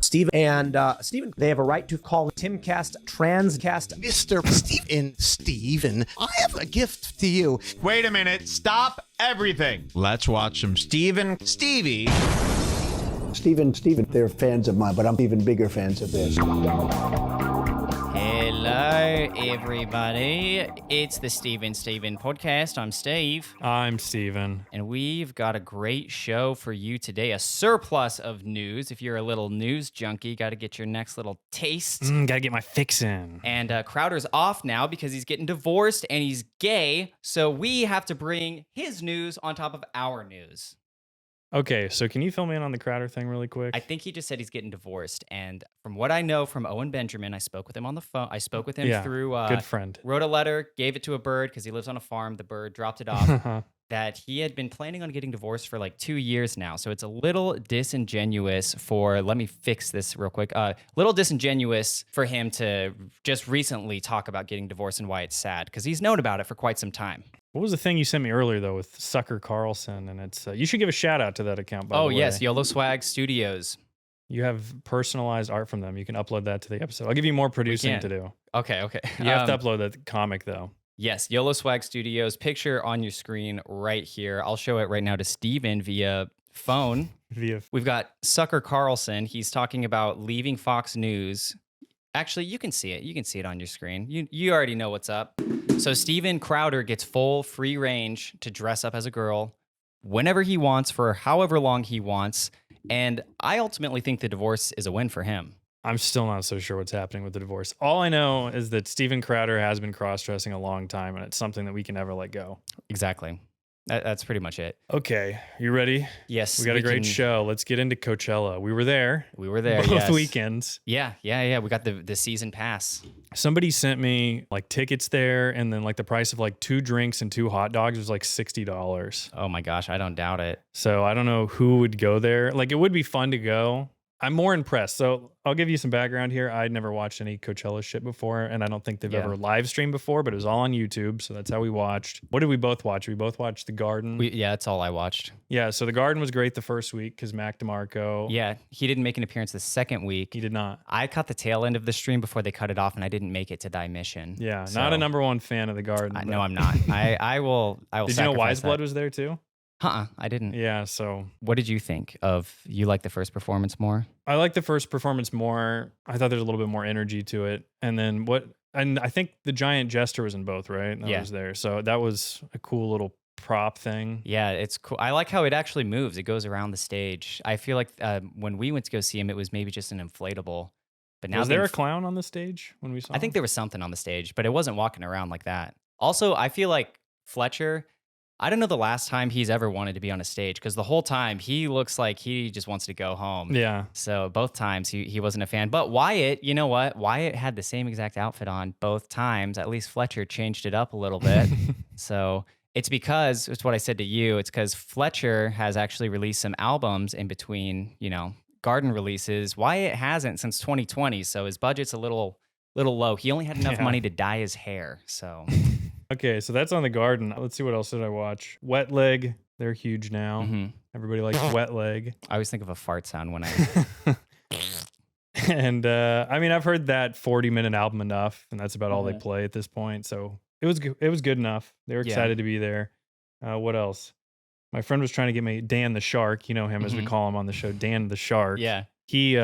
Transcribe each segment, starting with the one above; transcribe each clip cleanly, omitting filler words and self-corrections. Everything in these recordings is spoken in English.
Steven. And Steven, they have a right to call Timcast Transcast. Mr. Steven, I have a gift to you. Wait a minute. Stop everything. Let's watch some Stevie. Steven, they're fans of mine, but I'm even bigger fans of theirs. Hello, everybody. It's the Steven podcast. I'm Steve. I'm Steven. And we've got a great show for you today. A surplus of news. If you're a little news junkie, got to get your next little taste. Gotta get my fix in. And Crowder's off now because he's getting divorced and he's gay. So we have to bring his news on top of our news. Okay, so can you fill me in on the Crowder thing really quick? I think he just said he's getting divorced. And from what I know from Owen Benjamin, I spoke with him on the phone. I spoke with him through... good friend. Wrote a letter, gave it to a bird because he lives on a farm. The bird dropped it off. That he had been planning on getting divorced for like 2 years now. So it's a little disingenuous for... Let me fix this real quick. Little disingenuous for him to just recently talk about getting divorced and why it's sad. Because he's known about it for quite some time. What was the thing you sent me earlier, though, with Sucker Carlson? And it's you should give a shout-out to that account, by the way. Oh, yes, YOLO Swag Studios. You have personalized art from them. You can upload that to the episode. I'll give you more producing to do. Okay. You have to upload that comic, though. Yes, YOLO Swag Studios. Picture on your screen right here. I'll show it right now to Steven via phone. We've got Sucker Carlson. He's talking about leaving Fox News. Actually, you can see it. You can see it on your screen. You already know what's up. So Steven Crowder gets full free range to dress up as a girl whenever he wants for however long he wants. And I ultimately think the divorce is a win for him. I'm still not so sure what's happening with the divorce. All I know is that Steven Crowder has been cross-dressing a long time, and it's something that we can never let go. Exactly. That's pretty much it. Okay, you ready? Yes. We got a great show. Let's get into Coachella. We were there. Both weekends. Yeah. We got the season pass. Somebody sent me like tickets there, and then like the price of like 2 drinks and 2 hot dogs was like $60. Oh my gosh, I don't doubt it. So I don't know who would go there. Like it would be fun to go. I'm more impressed. So I'll give you some background here. I'd never watched any Coachella shit before, and I don't think they've ever live streamed before, but it was all on YouTube, so that's how we watched. What did we both watch? We both watched The Garden. That's all I watched. Yeah, so The Garden was great the first week because Mac DeMarco. Yeah, he didn't make an appearance the second week. He did not. I caught the tail end of the stream before they cut it off, and I didn't make it to thy mission. Yeah, not a #1 fan of The Garden. No, I'm not. I will Did you know Wiseblood was there too? I didn't. Yeah, so... What did you think of... You like the first performance more? I like the first performance more. I thought there's a little bit more energy to it. And then and I think the giant jester was in both, right? That was there. So that was a cool little prop thing. Yeah, it's cool. I like how it actually moves. It goes around the stage. I feel like when we went to go see him, it was maybe just an inflatable. But now was there a clown on the stage when we saw him? I think there was something on the stage, but it wasn't walking around like that. Also, I feel like Fletcher... I don't know the last time he's ever wanted to be on a stage because the whole time he looks like he just wants to go home. Yeah. So both times he wasn't a fan. But Wyatt, you know what? Wyatt had the same exact outfit on both times. At least Fletcher changed it up a little bit. So it's because, it's what I said to you, it's because Fletcher has actually released some albums in between, Garden releases. Wyatt hasn't since 2020, so his budget's a little low. He only had enough money to dye his hair, so... Okay, so that's on The Garden. Let's see what else did I watch. Wet Leg, they're huge now. Mm-hmm. Everybody likes Wet Leg. I always think of a fart sound when I... And I've heard that 40-minute album enough, and that's about all they play at this point. So it was good enough. They were excited to be there. What else? My friend was trying to get me Dan the Shark. You know him as we call him on the show, Dan the Shark. Yeah. He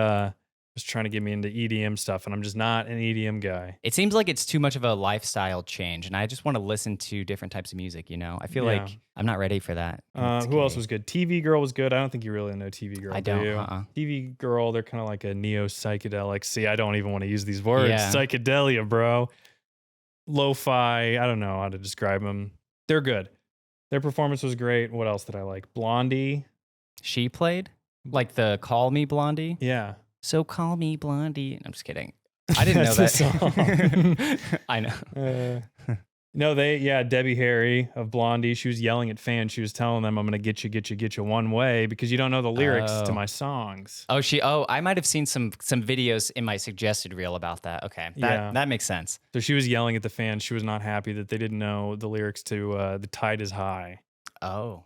was trying to get me into EDM stuff, and I'm just not an EDM guy. It seems like it's too much of a lifestyle change, and I just want to listen to different types of music, I feel like I'm not ready for that. Who else was good? TV Girl was good. I don't think you really know TV Girl, I don't. do you? TV Girl, they're kind of like a neo-psychedelic. See, I don't even want to use these words. Yeah. Psychedelia, bro. Lo-fi, I don't know how to describe them. They're good. Their performance was great. What else did I like? Blondie. She played? Like the Call Me Blondie? Yeah. So call me Blondie. I'm just kidding. I didn't know that. I know. No, Debbie Harry of Blondie, she was yelling at fans. She was telling them, I'm going to get you one way because you don't know the lyrics to my songs. I might have seen some videos in my suggested reel about that. Okay. That makes sense. So she was yelling at the fans. She was not happy that they didn't know the lyrics to The Tide is High. Oh.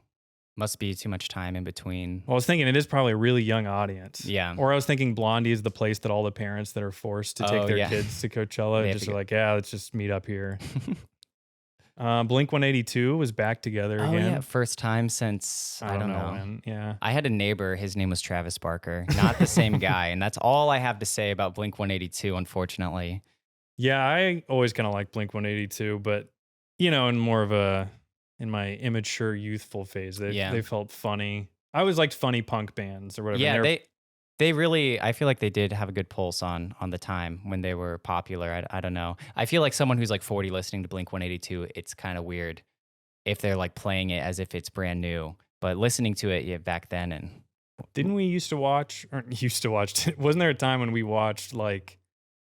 Must be too much time in between. Well, I was thinking it is probably a really young audience. Yeah. Or I was thinking Blondie is the place that all the parents that are forced to take their kids to Coachella just are like, yeah, let's just meet up here. Blink 182 was back together again. Yeah, first time since I don't know when. Yeah. I had a neighbor, his name was Travis Barker, not the same guy, and that's all I have to say about Blink 182, unfortunately. Yeah, I always kind of like Blink 182, but in my immature youthful phase, they felt funny. I always liked funny punk bands or whatever. Yeah, they really, I feel like they did have a good pulse on the time when they were popular. I don't know. I feel like someone who's like 40 listening to Blink 182, it's kind of weird if they're like playing it as if it's brand new. But listening to it back then and didn't we used to watch? Wasn't there a time when we watched like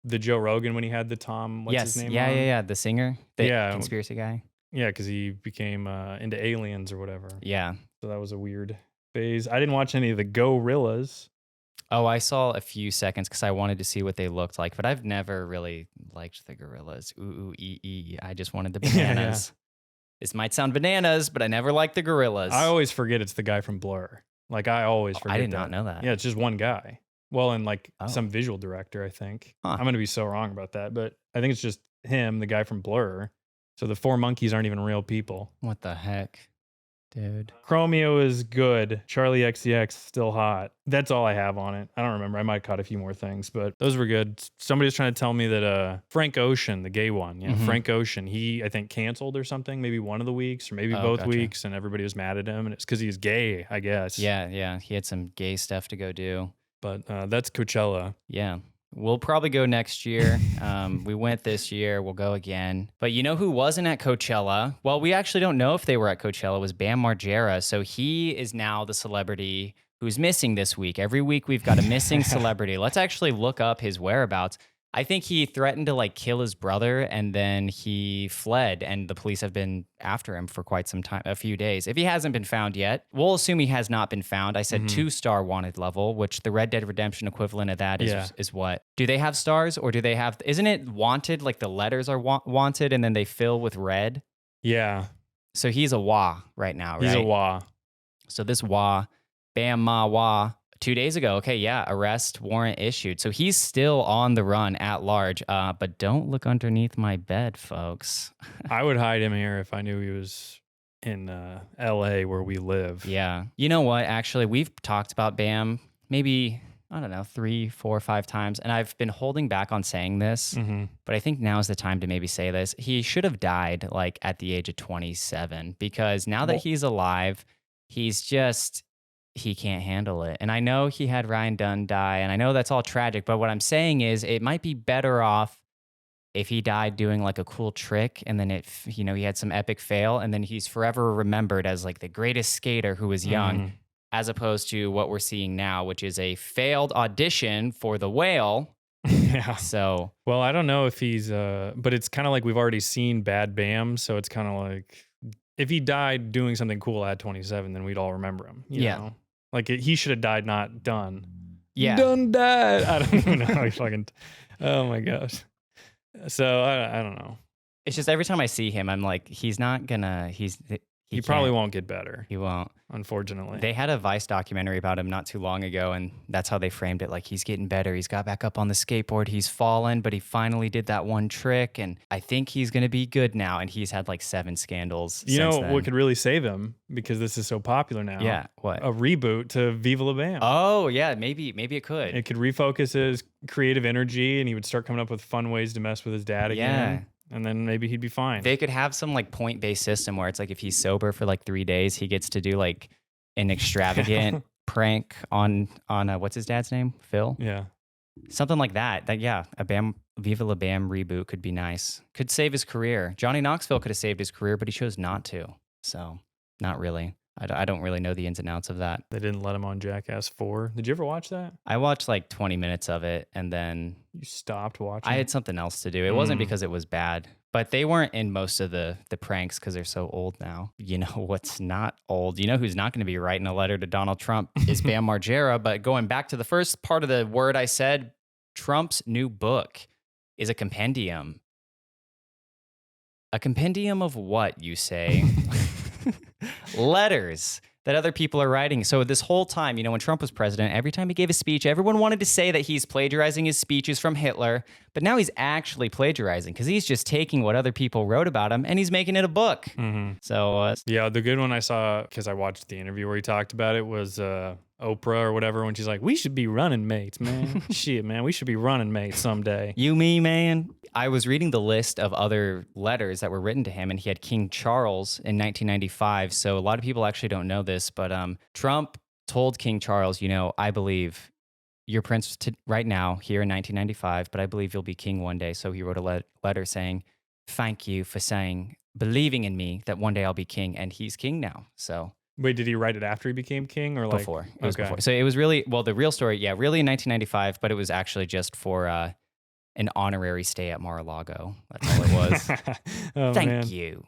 the Joe Rogan when he had the Tom? What's his name? Yeah. The singer, the conspiracy guy. Yeah, because he became into aliens or whatever. Yeah. So that was a weird phase. I didn't watch any of the Gorillas. Oh, I saw a few seconds because I wanted to see what they looked like, but I've never really liked the Gorillas. I just wanted the bananas. This might sound bananas, but I never liked the Gorillas. I always forget it's the guy from Blur. Like I always forget. I did not know that. Yeah, it's just one guy. Well, and like some visual director, I think. Huh. I'm going to be so wrong about that, but I think it's just him, the guy from Blur. So the 4 monkeys aren't even real people. What the heck, dude? Chromeo is good. Charlie XCX still hot. That's all I have on it. I don't remember. I might have caught a few more things, but those were good. Somebody was trying to tell me that Frank Ocean, the gay one, Frank Ocean, he I think canceled or something, maybe one of the weeks or maybe both weeks, and everybody was mad at him, and it's because he's gay, I guess. Yeah. He had some gay stuff to go do. But that's Coachella. Yeah. We'll probably go next year. We went this year. We'll go again. But you know who wasn't at Coachella? Well, we actually don't know if they were at Coachella. It was Bam Margera. So he is now the celebrity who's missing this week. Every week we've got a missing celebrity. Let's actually look up his whereabouts. I think he threatened to like kill his brother and then he fled and the police have been after him for quite some time, a few days. If he hasn't been found yet, we'll assume he has not been found. I said 2-star wanted level, which the Red Dead Redemption equivalent of that is what? Do they have stars or do they have, isn't it wanted? Like the letters are wanted and then they fill with red. Yeah. So he's a wah right now, right? He's a wah. So this wah, Bam Ma Wah, 2 days ago, arrest warrant issued. So he's still on the run at large, but don't look underneath my bed, folks. I would hide him here if I knew he was in L.A. where we live. Yeah. You know what? Actually, we've talked about Bam maybe, I don't know, 3, 4, 5 times, and I've been holding back on saying this, but I think now is the time to maybe say this. He should have died like at the age of 27 because now that he's alive, he's just... he can't handle it. And I know he had Ryan Dunn die, and I know that's all tragic, but what I'm saying is it might be better off if he died doing like a cool trick and then he had some epic fail and then he's forever remembered as like the greatest skater who was young, as opposed to what we're seeing now, which is a failed audition for The Whale. Yeah. So, well, I don't know if he's, but it's kind of like we've already seen Bad Bam. So it's kind of like if he died doing something cool at 27, then we'd all remember him. You know? Like he should have died, not done. Yeah. Done died. I don't even know. Oh my gosh. So I don't know. It's just every time I see him, I'm like, he's not gonna, he probably won't get better. He won't. Unfortunately. They had a Vice documentary about him not too long ago, and that's how they framed it. Like, he's getting better. He's got back up on the skateboard. He's fallen, but he finally did that one trick, and I think he's going to be good now. And he's had like 7 scandals You since know then. what could really save him, because this is so popular now? Yeah, what? A reboot to Viva La Bam. Oh, yeah, maybe it could. It could refocus his creative energy, and he would start coming up with fun ways to mess with his dad again. And then maybe he'd be fine. They could have some like point-based system where it's like if he's sober for like 3 days, he gets to do like an extravagant prank on what's his dad's name? Phil? Yeah. Something like that. A Viva La Bam reboot could be nice. Could save his career. Johnny Knoxville could have saved his career, but he chose not to. So, not really. I don't really know the ins and outs of that. They didn't let him on Jackass 4. Did you ever watch that? I watched like 20 minutes of it and then... You stopped watching? I had something else to do. It wasn't because it was bad, but they weren't in most of the pranks because they're so old now. You know what's not old? You know who's not going to be writing a letter to Donald Trump is Bam Margera. But going back to the first part of the word I said, Trump's new book is a compendium. A compendium of what, you say? Letters that other people are writing. So this whole time, when Trump was president, every time he gave a speech, everyone wanted to say that he's plagiarizing his speeches from Hitler. But now he's actually plagiarizing because he's just taking what other people wrote about him and he's making it a book. Mm-hmm. So yeah, the good one I saw, because I watched the interview where he talked about it, was Oprah or whatever, when she's like, we should be running mates, man. Shit, man, we should be running mates someday. You, me, man. I was reading the list of other letters that were written to him, and he had King Charles in 1995. So a lot of people actually don't know this, but Trump told King Charles, I believe you're prince right now here in 1995, but I believe you'll be king one day. So he wrote a letter saying, thank you for believing in me that one day I'll be king, and he's king now. So wait, did he write it after he became king or like before? It was before. So it was really, the real story, really in 1995, but it was actually just for an honorary stay at Mar-a-Lago. That's all it was. Thank you.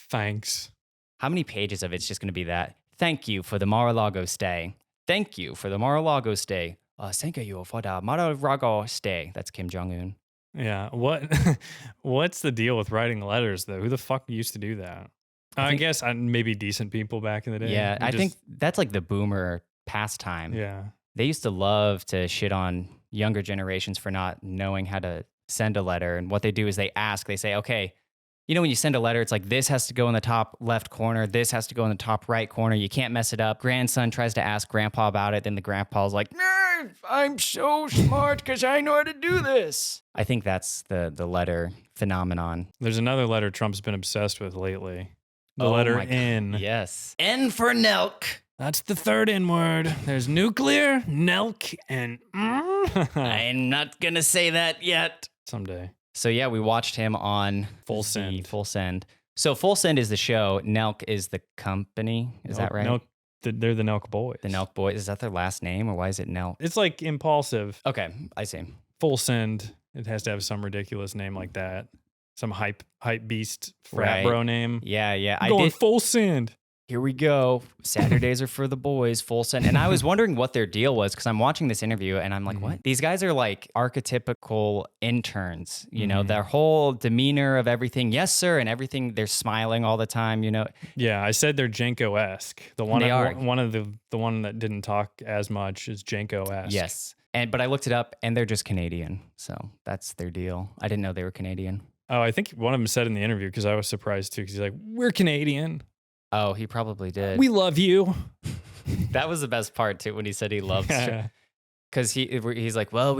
Thanks. How many pages of it's just going to be that? Thank you for the Mar-a-Lago stay. Thank you for the Mar-a-Lago stay. Thank you for the Mar-a-Lago stay. That's Kim Jong-un. Yeah. What's the deal with writing letters, though? Who the fuck used to do that? I guess maybe decent people back in the day. Yeah, I think that's like the boomer pastime. Yeah. They used to love to shit on younger generations for not knowing how to send a letter. And what they do is they say, okay, when you send a letter, it's like this has to go in the top left corner. This has to go in the top right corner. You can't mess it up. Grandson tries to ask grandpa about it. Then the grandpa's like, I'm so smart because I know how to do this. I think that's the letter phenomenon. There's another letter Trump's been obsessed with lately. The letter N. Yes. N for NELK. That's the third N word. There's nuclear, NELK, and I'm not going to say that yet. Someday. So yeah, we watched him on Full Send. Full Send. So Full Send is the show. NELK is the company. Is that right? NELK, they're the NELK boys. The NELK boys. Is that their last name or why is it NELK? It's like impulsive. Okay, I see. Full Send. It has to have some ridiculous name like that. Some hype beast frat bro name. Yeah. I'm going Full Send. Here we go. Saturdays are for the boys, Full Send. And I was wondering what their deal was because I'm watching this interview and I'm like, what? These guys are like archetypical interns, their whole demeanor of everything. Yes, sir. And everything. They're smiling all the time, Yeah, I said they're Jenko-esque. The one, they are. The one that didn't talk as much is Jenko-esque. Yes. But I looked it up and they're just Canadian. So that's their deal. I didn't know they were Canadian. Oh, I think one of them said in the interview because I was surprised too because he's like, we're Canadian. Oh, he probably did. We love you. That was the best part too when he said he loves because he's like, well,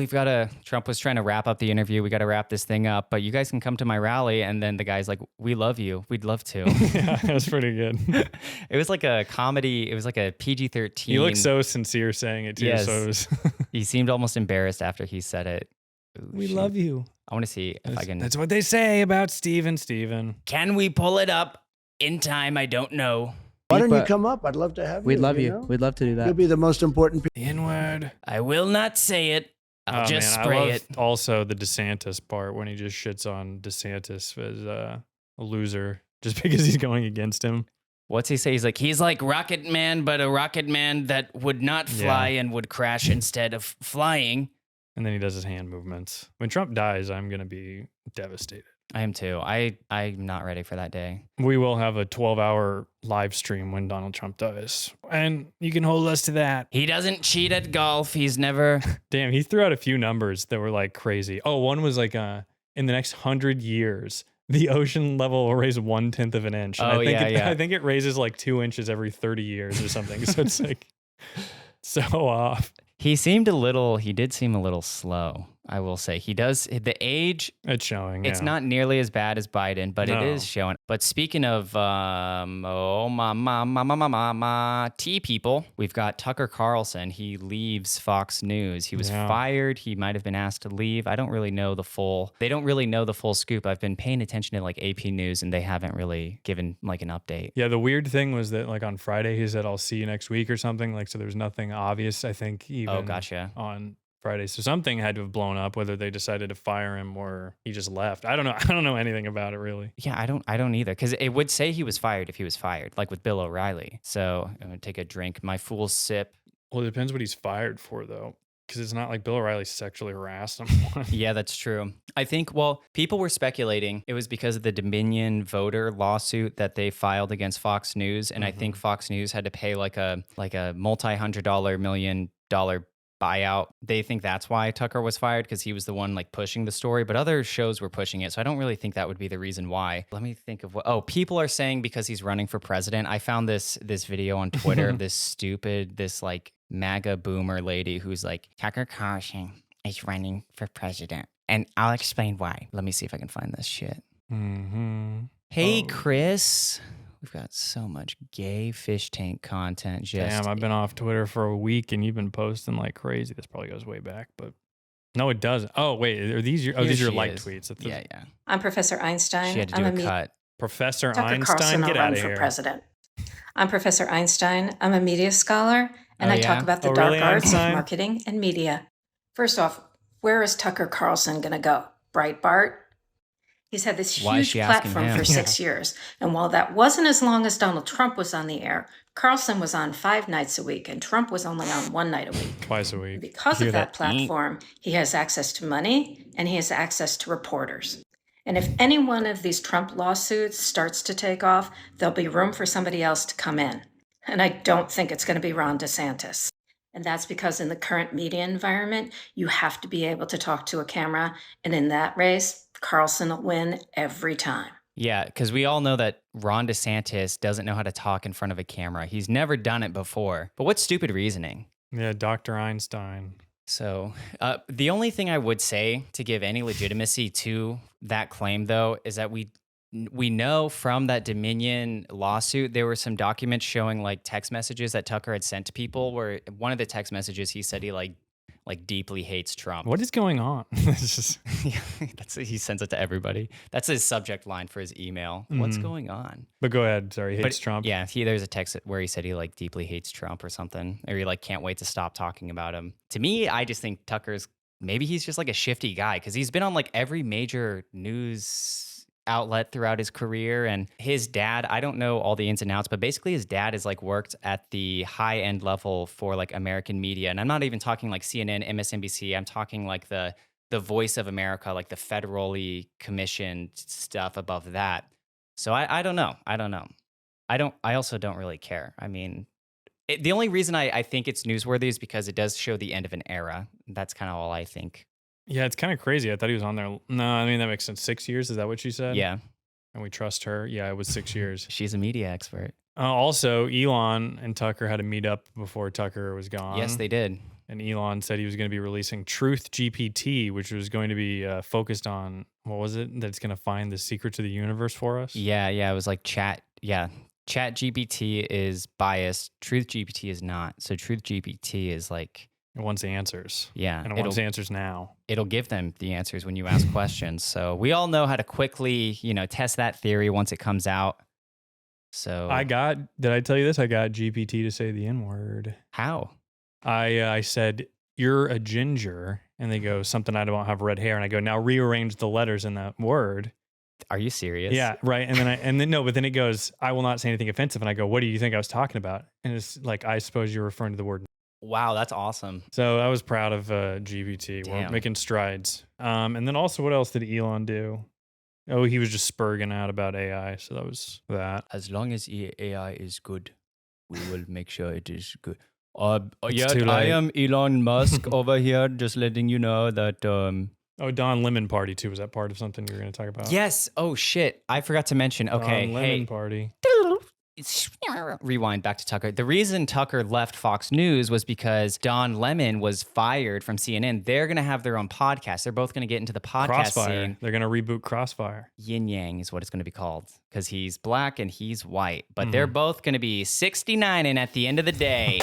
Trump was trying to wrap up the interview. We got to wrap this thing up, but you guys can come to my rally. And then the guy's like, we love you. We'd love to. Yeah, that was pretty good. It was like a comedy. It was like a PG-13. He looked so sincere saying it too. Yes. So it was he seemed almost embarrassed after he said it. Ooh, we love you. I want to see if I can. That's what they say about Steven. Can we pull it up in time? I don't know. Why don't you come up? I'd love to have you. We'd love you. We'd love to do that. You'll be the most important The N-word. I will not say it. I'll just spray it. Also, the DeSantis part when he just shits on DeSantis as a loser just because he's going against him. What's he say? He's like Rocket Man, but a Rocket Man that would not fly and would crash instead of flying. And then he does his hand movements. When Trump dies, I'm going to be devastated. I am too. I'm not ready for that day. We will have a 12-hour live stream when Donald Trump dies. And you can hold us to that. He doesn't cheat at golf. He's never... Damn, he threw out a few numbers that were like crazy. Oh, one was like in the next 100 years, the ocean level will raise 1/10 of an inch. And I think it raises like 2 inches every 30 years or something. So it's like so off. He did seem a little slow, I will say. He does, the age... It's showing, It's not nearly as bad as Biden, but it is showing. But speaking of, T people, we've got Tucker Carlson. He leaves Fox News. He was fired. He might have been asked to leave. They don't really know the full scoop. I've been paying attention to like AP News and they haven't really given like an update. Yeah, the weird thing was that like on Friday, he said, I'll see you next week or something. Like, so there's nothing obvious, I think, even on Friday. So something had to have blown up, whether they decided to fire him or he just left. I don't know. I don't know anything about it really. Yeah, I don't either. Because it would say he was fired if he was fired, like with Bill O'Reilly. So I'm going to take a drink. My fool sip. Well, it depends what he's fired for, though. because it's not like Bill O'Reilly sexually harassed someone. Yeah, that's true. I think, well, people were speculating it was because of the Dominion voter lawsuit that they filed against Fox News. And I think Fox News had to pay like a multi-$100 million buyout. They think that's why Tucker was fired, because he was the one like pushing the story, but other shows were pushing it. So I don't really think that would be the reason why. Let me think of what, people are saying because he's running for president. I found this video on Twitter of this like MAGA boomer lady who's like, Tucker Carlson is running for president. And I'll explain why. Let me see if I can find this shit. Hey, Chris. We've got so much gay Fishtank content. Damn, I've been off Twitter for a week and you've been posting like crazy. This probably goes way back, but no, it doesn't. Oh, wait. Are these your, these are your like tweets? Yeah. I'm Professor Einstein. She had to do a cut. Professor Tucker Einstein, Carlson, get I'll out run of for here. president. I'm Professor Einstein. I'm a media scholar, and I talk about the dark really, arts Einstein? of marketing and media. First off, where is Tucker Carlson going to go? Breitbart? He's had this huge platform for 6 years. And while that wasn't as long as Donald Trump was on the air, Carlson was on 5 nights a week, and Trump was only on 1 night a week. Twice a week. Because of that platform, he has access to money and he has access to reporters. And if any one of these Trump lawsuits starts to take off, there'll be room for somebody else to come in. And I don't think it's going to be Ron DeSantis. And that's because in the current media environment, you have to be able to talk to a camera. And in that race, Carlson will win every time. Yeah, because we all know that Ron DeSantis doesn't know how to talk in front of a camera. He's never done it before. But what's stupid reasoning? Yeah, Dr. Einstein. So the only thing I would say to give any legitimacy to that claim, though, is that we know from that Dominion lawsuit, there were some documents showing like text messages that Tucker had sent to people, where one of the text messages, he said he like deeply hates Trump. What is going on? He sends it to everybody. That's his subject line for his email. What's going on? But go ahead. Sorry, hates Trump. Yeah, there's a text where he said he like deeply hates Trump or something, or he like can't wait to stop talking about him. To me, I just think Tucker's, maybe he's just like a shifty guy, because he's been on like every major news outlet throughout his career. And his dad, I don't know all the ins and outs, but basically his dad has like worked at the high end level for like American media. And I'm not even talking like CNN, MSNBC. I'm talking like the Voice of America, like the federally commissioned stuff above that. So I don't know. I also don't really care. I mean, the only reason I think it's newsworthy is because it does show the end of an era. That's kind of all I think. Yeah, it's kind of crazy. I thought he was on there. No, I mean, that makes sense. 6 years? Is that what she said? Yeah. And we trust her? Yeah, it was 6 years. She's a media expert. Also, Elon and Tucker had a meet up before Tucker was gone. Yes, they did. And Elon said he was going to be releasing Truth GPT, which was going to be focused on, what was it? That it's going to find the secrets of the universe for us? Yeah. It was like Chat GPT is biased. Truth GPT is not. So Truth GPT is like, it wants answers. Yeah. And it wants answers now. It'll give them the answers when you ask questions. So we all know how to quickly, test that theory once it comes out. So did I tell you this? I got GPT to say the N-word. How? I said, you're a ginger. And they go, something, I don't have red hair. And I go, now rearrange the letters in that word. Are you serious? Yeah, right. And then but then it goes, I will not say anything offensive. And I go, what do you think I was talking about? And it's like, I suppose you're referring to the word. Wow, that's awesome. So I was proud of GPT. We're making strides. And then also, what else did Elon do? Oh, he was just spurging out about AI. So that was that. As long as AI is good, we will make sure it is good. I am Elon Musk over here, just letting you know that... Oh, Don Lemon Party, too. Was that part of something you were going to talk about? Yes. Oh, shit. I forgot to mention. Okay. Don Lemon Party. Rewind back to Tucker. The reason Tucker left Fox News was because Don Lemon was fired from CNN. They're going to have their own podcast. They're both going to get into the podcast scene. They're going to reboot Crossfire. Yin Yang is what it's going to be called, because he's black and he's white. But they're both going to be 69 and at the end of the day.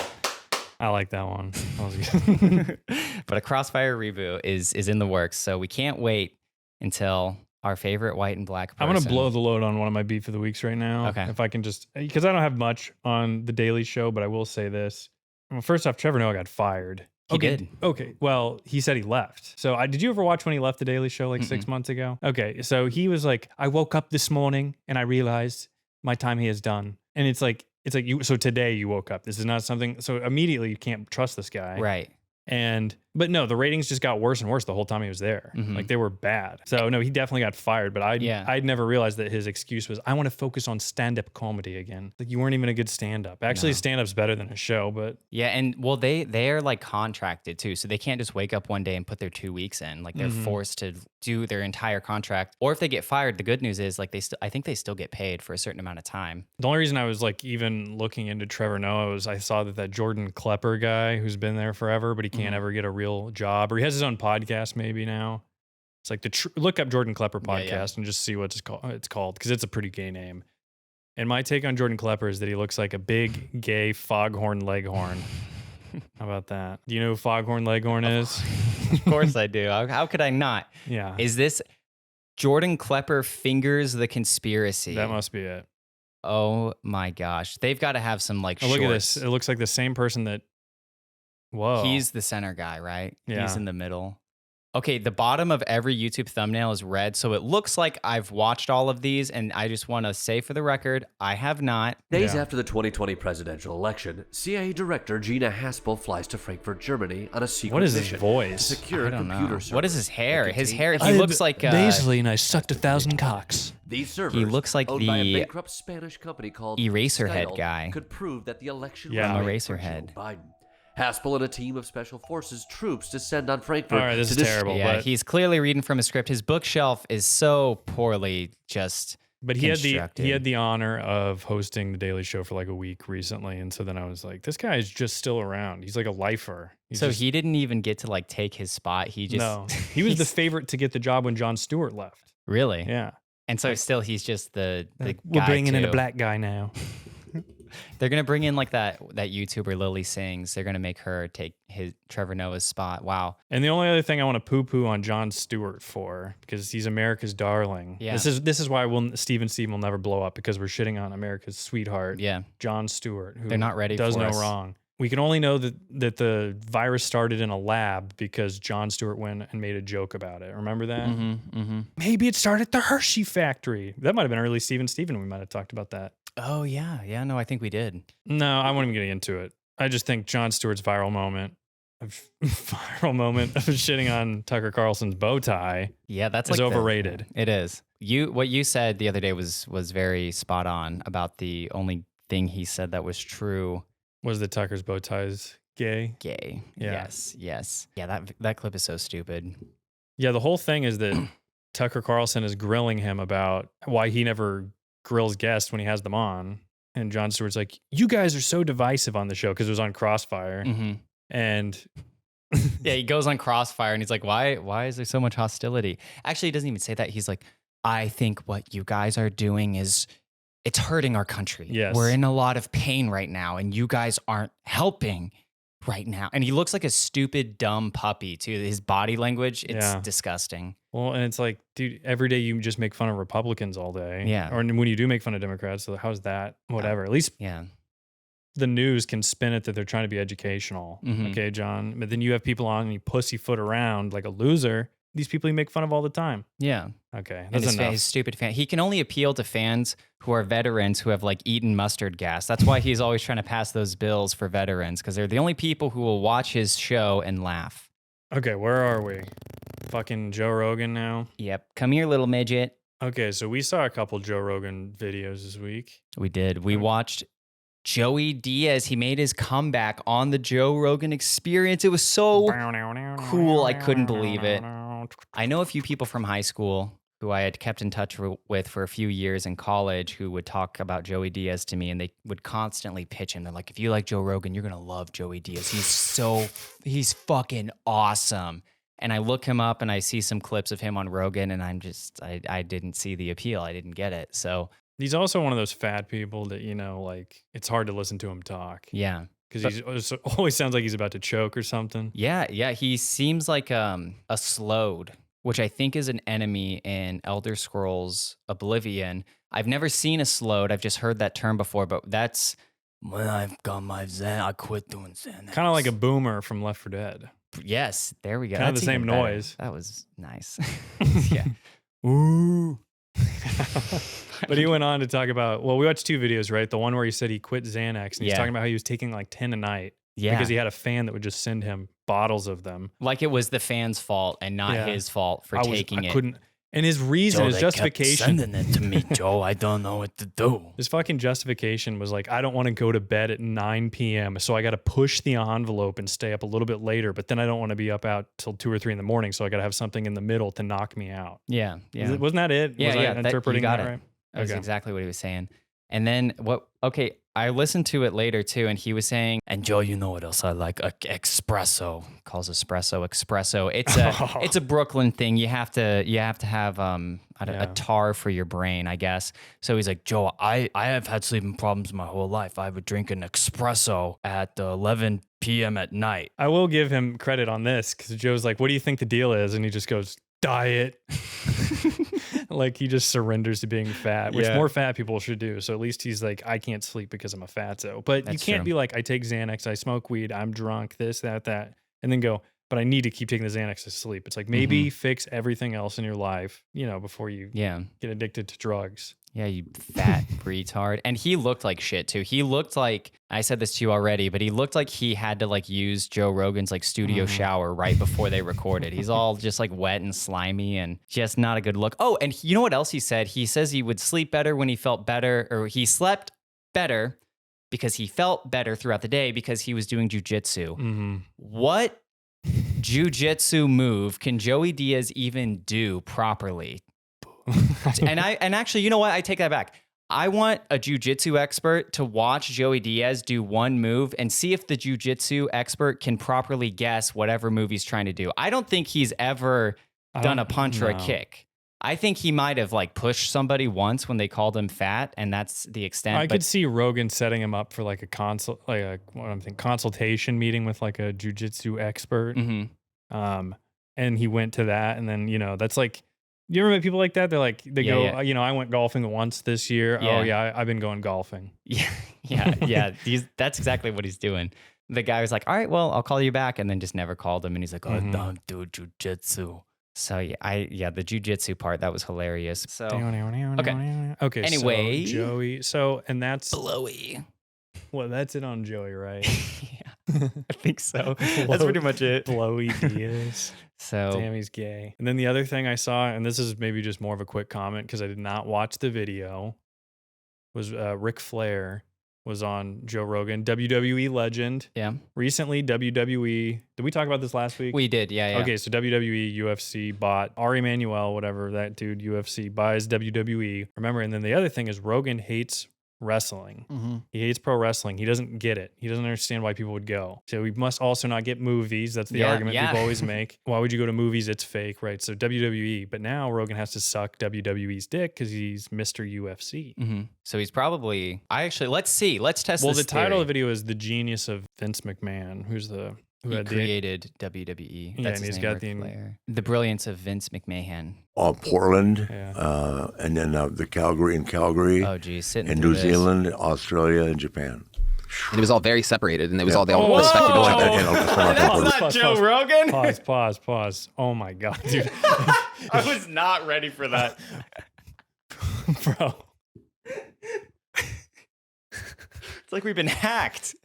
I like that one. That was good. But a Crossfire reboot is in the works. So we can't wait until our favorite white and black person. I'm going to blow the load on one of my beef of the weeks right now. Okay. If I can just, because I don't have much on The Daily Show, but I will say this. Well, first off, Trevor Noah got fired. He did. Okay. Well, he said he left. So did you ever watch when he left The Daily Show like 6 months ago? Okay. So he was like, I woke up this morning and I realized my time here is done. And it's like you, so today you woke up. This is not something, so immediately you can't trust this guy. Right. And But no, the ratings just got worse and worse the whole time he was there. Like they were bad. So no, he definitely got fired. But I'd never realized that his excuse was, I want to focus on stand-up comedy again. Like you weren't even a good stand-up. Actually, stand-up's better than a show, but yeah, and well, they're like contracted too, so they can't just wake up one day and put their 2 weeks in. Like they're forced to do their entire contract. Or if they get fired, the good news is like I think they still get paid for a certain amount of time. the only reason I was like even looking into Trevor Noah was I saw that Jordan Klepper guy who's been there forever, but he can't ever get a real job, or he has his own podcast maybe now. It's like look up Jordan Klepper podcast and just see what it's called because it's a pretty gay name. And my take on Jordan Klepper is that he looks like a big gay foghorn leghorn. How about that? Do you know who Foghorn Leghorn is? Of course I do. How could I not? Yeah. Is this Jordan Klepper fingers the conspiracy? That must be it. Oh my gosh. They've got to have some like Look shorts. at this. It looks like the same person that... Whoa. He's the center guy, right? Yeah. He's in the middle. Okay, the bottom of every YouTube thumbnail is red, so it looks like I've watched all of these, and I just want to say for the record, I have not. Days after the 2020 presidential election, CIA Director Gina Haspel flies to Frankfurt, Germany on a secret What is his mission voice? to secure I don't computer know. servers. What is his hair? that His contain hair, he evidence. looks like... and I sucked 1,000 cocks. These servers, He looks like owned by a the bankrupt Spanish company called Eraserhead Skynet, guy. could prove that the election Yeah. was From rigged for Eraserhead. Joe Biden. Haspel and a team of special forces troops descend on Frankfurt. All right, this to is terrible. Yeah, but he's clearly reading from a script. His bookshelf is so poorly just he constructed. had the honor of hosting the Daily Show for like a week recently, and so then I was like, this guy is just still around. He's like a lifer. He didn't even get to like take his spot. He just no, he was the favorite to get the job when Jon Stewart left. really. Yeah, And so still he's just the we're guy bringing in a too. black guy now. They're gonna bring in like that YouTuber Lily Sings. They're gonna make her take Trevor Noah's spot. Wow. And the only other thing I want to poo-poo on Jon Stewart for, because he's America's darling. Yeah. This is why Steve will never blow up, because we're shitting on America's sweetheart. Yeah. Jon Stewart, who They're not ready does for no us. wrong. We can only know that the virus started in a lab because Jon Stewart went and made a joke about it. Remember that? Maybe it started at the Hershey factory. That might have been early Steve. We might have talked about that. Oh yeah. Yeah. No, I think we did. No, I won't even get into it. I just think Jon Stewart's viral moment of shitting on Tucker Carlson's bow tie Yeah, that's is like overrated. It is. What you said the other day was very spot on about the only thing he said that was true. Was that Tucker's bow ties gay? Gay. Yeah. Yes. Yeah, that clip is so stupid. Yeah, the whole thing is that Tucker Carlson is grilling him about why he never grills guests when he has them on. And Jon Stewart's like, you guys are so divisive on the show, because it was on Crossfire. And Yeah, he goes on Crossfire and he's like, why is there so much hostility? Actually, he doesn't even say that. He's like, I think what you guys are doing it's hurting our country. Yes. We're in a lot of pain right now and you guys aren't helping right now. And he looks like a stupid, dumb puppy too. His body language, it's disgusting. well, and it's like, dude, every day you just make fun of Republicans all day. Yeah. Or when you do make fun of Democrats, so how's that? Whatever. At least Yeah. the news can spin it that they're trying to be educational. Okay, John. But then you have people on and you pussyfoot around like a loser. These people you make fun of all the time. Yeah. Okay, And that's enough. his stupid fan. He can only appeal to fans who are veterans who have like eaten mustard gas. That's why he's always trying to pass those bills for veterans, because they're the only people who will watch his show and laugh. Okay, where are we? Fucking Joe Rogan now. Yep. Come here, little midget. Okay, so we saw a couple Joe Rogan videos this week. We did. We watched Joey Diaz. He made his comeback on the Joe Rogan Experience. It was so cool. I couldn't believe it. I know a few people from high school who I had kept in touch with for a few years in college who would talk about Joey Diaz to me, and they would constantly pitch him. They're like, if you like Joe Rogan, you're going to love Joey Diaz. He's fucking awesome. And I look him up and I see some clips of him on Rogan, and I didn't see the appeal. I didn't get it. So He's also one of those fat people that, like, it's hard to listen to him talk. yeah. Because he always sounds like he's about to choke or something. Yeah. He seems like a slowed, which I think is an enemy in Elder Scrolls Oblivion. I've never seen a slowed. I've just heard that term before, but that's when I've got my Zen. I quit doing Zen. Kind of like a boomer from Left 4 Dead. Yes, there we go. Kind of That's the same even better. noise. That was nice. Yeah. Ooh. But he went on to talk about, we watched two videos, right? The one where he said he quit Xanax and he's Yeah. talking about how he was taking like 10 a night. Yeah. Because he had a fan that would just send him bottles of them. Like it was the fan's fault and not his fault for taking it. Couldn't. And his reason, his justification. Sending it to me, Joe. I don't know what to do. His fucking justification was like, I don't want to go to bed at 9 p.m. So I got to push the envelope and stay up a little bit later. But then I don't want to be up out till 2 or 3 in the morning. So I got to have something in the middle to knock me out. Yeah. Yeah. Wasn't that it? Yeah. Was I Yeah. interpreting you got that it. right? That's exactly what he was saying. And then I listened to it later too, and he was saying, and Joe, you know what else I like? Espresso. Calls espresso. It's a Brooklyn thing. You have to have a tar for your brain, I guess. So he's like, Joe, I have had sleeping problems my whole life. I would drink an espresso at 11 p.m. at night. I will give him credit on this because Joe's like, what do you think the deal is? And he just goes, diet. Like he just surrenders to being fat, which more fat people should do. So at least he's like, I can't sleep because I'm a fatso. But you can't be like, I take Xanax, I smoke weed, I'm drunk, this, that, and then go, but I need to keep taking the Xanax to sleep. It's like maybe fix everything else in your life, before you get addicted to drugs. Yeah, you fat retard. And he looked like shit too. He looked like, I said this to you already, but he looked like he had to like use Joe Rogan's like studio shower right before they recorded. He's all just like wet and slimy and just not a good look. Oh, and you know what else he said? He says he would sleep better when he felt better, or he slept better because he felt better throughout the day because he was doing jujitsu. What jujitsu move can Joey Diaz even do properly? and actually, you know what? I take that back. I want a jujitsu expert to watch Joey Diaz do one move and see if the jujitsu expert can properly guess whatever move he's trying to do. I don't think he's ever done a punch or a kick. I think he might have like pushed somebody once when they called him fat, and that's the extent. I could see Rogan setting him up for like a consultation meeting with like a jujitsu expert. And he went to that, and then that's like. You ever met people like that? They're like, go, I went golfing once this year. Yeah. Oh yeah, I've been going golfing. Yeah. That's exactly what he's doing. The guy was like, all right, well, I'll call you back. And then just never called him. And he's like, I don't do jujitsu. So the jujitsu part, that was hilarious. So, okay. Anyway. So Joey. And that's. Blowy. Well, that's it on Joey, right? Yeah, I think so. That's pretty much it. Blowy Diaz. So damn, he's gay. And then the other thing I saw, and this is maybe just more of a quick comment because I did not watch the video, was Ric Flair was on Joe Rogan, WWE legend. Yeah. Recently, WWE. Did we talk about this last week? We did. Yeah. Okay, so WWE, UFC bought Ari Emanuel, whatever that dude, UFC buys WWE. Remember, and then the other thing is Rogan hates wrestling. He hates pro wrestling. He doesn't get it. He doesn't understand why people would go. So we must also not get movies. That's the argument people always make. Why would you go to movies? It's fake, right? So WWE. But now Rogan has to suck WWE's dick because he's Mr. UFC. So he's probably. Let's see. Let's test. Well, this the title theory. of the video is "The Genius of Vince McMahon," who created WWE. Yeah, That's and his he's name, got Ric Flair. The brilliance of Vince McMahon. Portland, and then the Calgary. Oh, geez, sitting and through New this. Zealand, Australia, and Japan. And it was all very separated, and it was all they all respected each other. That's not Joe Rogan. Pause. Oh my god, dude! I was not ready for that, bro. It's like we've been hacked.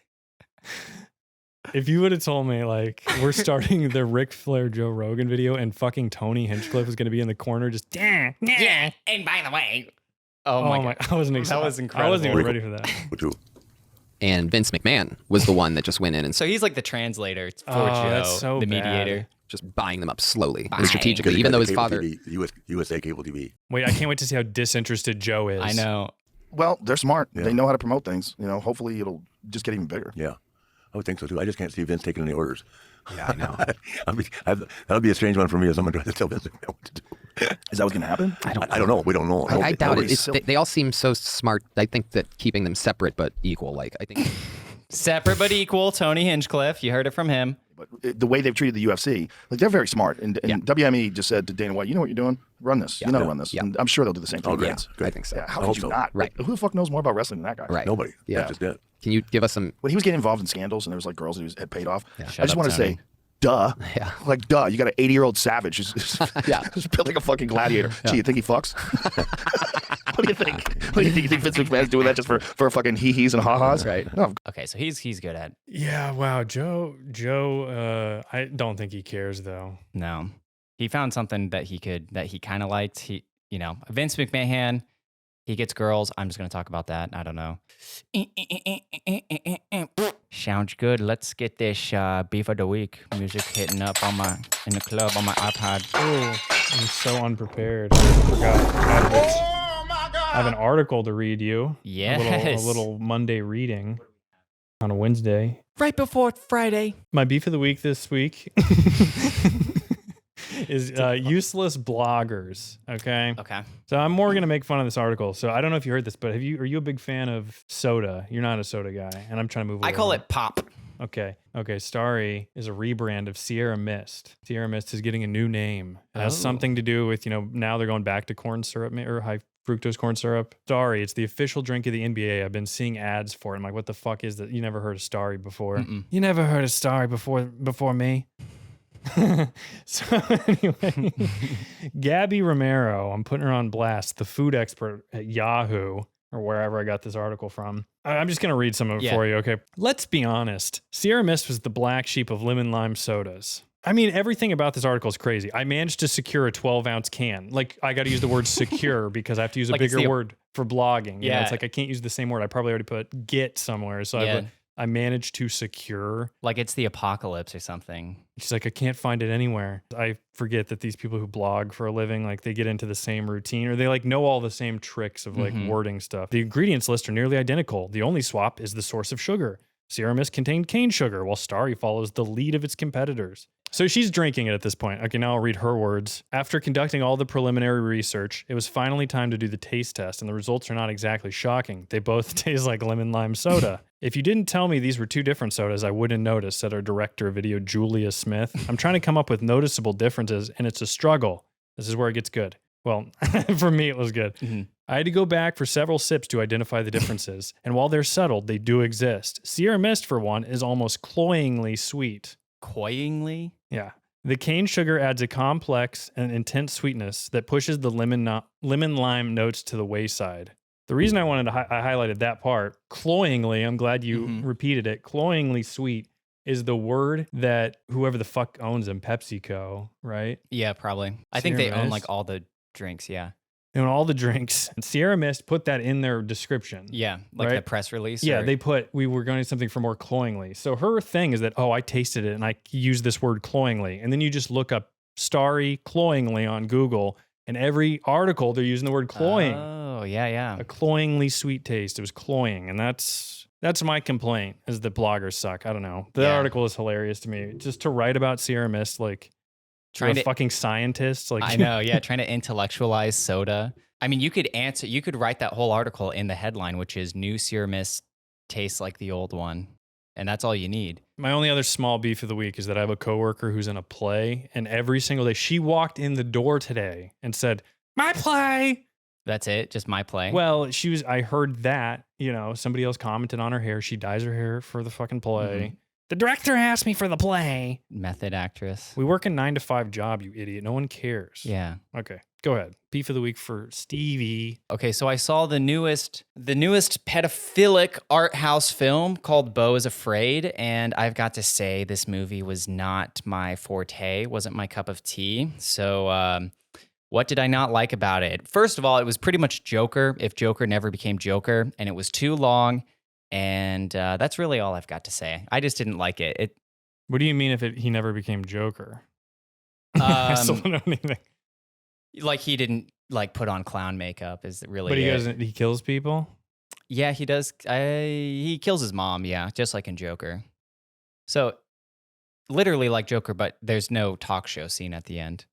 If you would have told me, like, we're starting the Ric Flair Joe Rogan video and fucking Tony Hinchcliffe was going to be in the corner just, yeah. And by the way, oh my God. I wasn't excited. That was incredible. I wasn't even ready for that. And Vince McMahon was the one that just went in and so he's like the translator for Joe, that's so the bad. mediator. just buying them up slowly and strategically, even though his father. USA Cable TV. Wait, I can't wait to see how disinterested Joe is. I know. Well, they're smart. Yeah. They know how to promote things. Hopefully it'll just get even bigger. Yeah. I would think so too. I just can't see Vince taking any orders. Yeah, I know. That'll be a strange one for me if someone tries to tell Vince what to do. Is that what's going to happen? I don't know. We don't know. I doubt it. They all seem so smart. I think that keeping them separate but equal, I think. Separate but equal, Tony Hinchcliffe. You heard it from him. But the way they've treated the UFC, they're very smart. And WME just said to Dana White, you know what you're doing? Run this. You know how to run this. And I'm sure they'll do the same thing. I think so. Yeah, how could you not? Right. Who the fuck knows more about wrestling than that guy? Right. Nobody. Yeah. That's just it. Can you give us some? When he was getting involved in scandals and there was like girls that he had paid off, Yeah. I just want to say, duh. Yeah. Like, duh. You got an 80-year-old savage who's built like a fucking gladiator. Gee, you think he fucks? What do you think? What do you think? You think Vince McMahon's doing that just for fucking hee-hees and ha-has? Right. No. Okay, so he's good at. Yeah, wow, Joe, I don't think he cares though. No. He found something that he kind of liked. Vince McMahon, he gets girls. I'm just going to talk about that. I don't know. Sounds good. Let's get this beef of the week music hitting up in the club on my iPod. Oh, I'm so unprepared. I forgot. I have an article to read you. Yes. A little Monday reading on a Wednesday. Right before Friday. My beef of the week this week is useless bloggers. Okay. So I'm more gonna make fun of this article. So I don't know if you heard this, but are you a big fan of soda? You're not a soda guy, and I'm trying to move away. I call it pop. Okay. Starry is a rebrand of Sierra Mist. Sierra Mist is getting a new name. It has something to do with, now they're going back to corn syrup or high fructose corn syrup. Starry, it's the official drink of the NBA. I've been seeing ads for it. I'm like, what the fuck is that? You never heard of Starry before? Mm-mm. You never heard of Starry before me? So anyway, Gabby Romero, I'm putting her on blast, the food expert at Yahoo, or wherever I got this article from. I'm just going to read some of it for you, okay? Let's be honest. Sierra Mist was the black sheep of lemon lime sodas. I mean, everything about this article is crazy. I managed to secure a 12-ounce can. Like, I got to use the word secure because I have to use a bigger word for blogging. You know, it's like I can't use the same word. I probably already put get somewhere. So I managed to secure. Like it's the apocalypse or something. She's like, I can't find it anywhere. I forget that these people who blog for a living, like they get into the same routine or they like know all the same tricks of like wording stuff. The ingredients list are nearly identical. The only swap is the source of sugar. Sierra Mist contained cane sugar, while Starry follows the lead of its competitors. So she's drinking it at this point. Okay, now I'll read her words. After conducting all the preliminary research, it was finally time to do the taste test, and the results are not exactly shocking. They both taste like lemon lime soda. If you didn't tell me these were two different sodas, I wouldn't notice, said our director of video, Julia Smith. I'm trying to come up with noticeable differences, and it's a struggle. This is where it gets good. Well, for me, it was good. I had to go back for several sips to identify the differences, and while they're subtle, they do exist. Sierra Mist, for one, is almost cloyingly sweet. Cloyingly? Yeah. The cane sugar adds a complex and intense sweetness that pushes the lemon lime notes to the wayside. The reason I wanted to I highlighted that part, cloyingly, I'm glad you repeated it, cloyingly sweet is the word that whoever the fuck owns them, PepsiCo, right? Yeah, probably. I think they own like all the drinks, yeah. They own all the drinks. And Sierra Mist put that in their description. Yeah, like the press release. Yeah, they put, we were going to something for more cloyingly. So her thing is that, I tasted it and I used this word cloyingly. And then you just look up Starry cloyingly on Google and every article they're using the word cloying. Oh, yeah. A cloyingly sweet taste. It was cloying. And that's my complaint is that bloggers suck. I don't know. The article is hilarious to me. Just to write about Sierra Mist, like, trying to fucking scientists, like I know, yeah, trying to intellectualize soda. I mean, you could write that whole article in the headline, which is new Sierra Mist tastes like the old one, and that's all you need. My only other small beef of the week is that I have a coworker who's in a play, and every single day she walked in the door today and said, "My play." That's it, just my play. Well, I heard that, somebody else commented on her hair. She dyes her hair for the fucking play. The director asked me for the play. Method actress. We work a 9-to-5 job, you idiot. No one cares. Yeah. Okay, go ahead. Beef of the week for Stevie. Okay, so I saw the newest pedophilic art house film called Beau is Afraid, and I've got to say this movie was not my forte, wasn't my cup of tea. So what did I not like about it? First of all, it was pretty much Joker, if Joker never became Joker, and it was too long. And that's really all I've got to say. I just didn't like it. What do you mean if he never became Joker? I still don't know anything. Like he didn't put on clown makeup is really. But he doesn't. He kills people. Yeah, he does. He kills his mom. Yeah, just like in Joker. So literally like Joker, but there's no talk show scene at the end.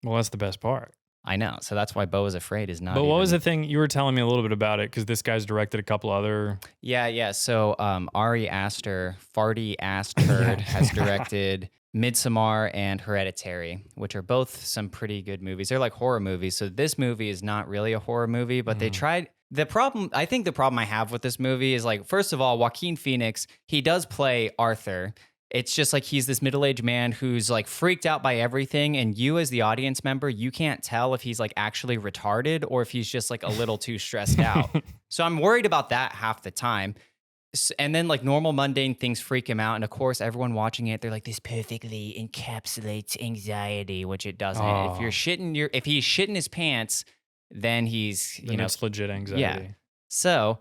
Well, that's the best part. I know. So that's why Beau is Afraid is not. But what was the thing? You were telling me a little bit about it because this guy's directed a couple other. Yeah. So Ari Aster, Farty Astford, has directed Midsommar and Hereditary, which are both some pretty good movies. They're like horror movies. So this movie is not really a horror movie, but they tried. The problem I have with this movie is like, first of all, Joaquin Phoenix, he does play Arthur. It's just like he's this middle-aged man who's like freaked out by everything, and you as the audience member, you can't tell if he's like actually retarded or if he's just like a little too stressed out. So I'm worried about that half the time. And then like normal mundane things freak him out, and of course everyone watching it, they're like, this perfectly encapsulates anxiety, which it doesn't. Oh. If he's shitting his pants, then he's it's legit anxiety. Yeah. So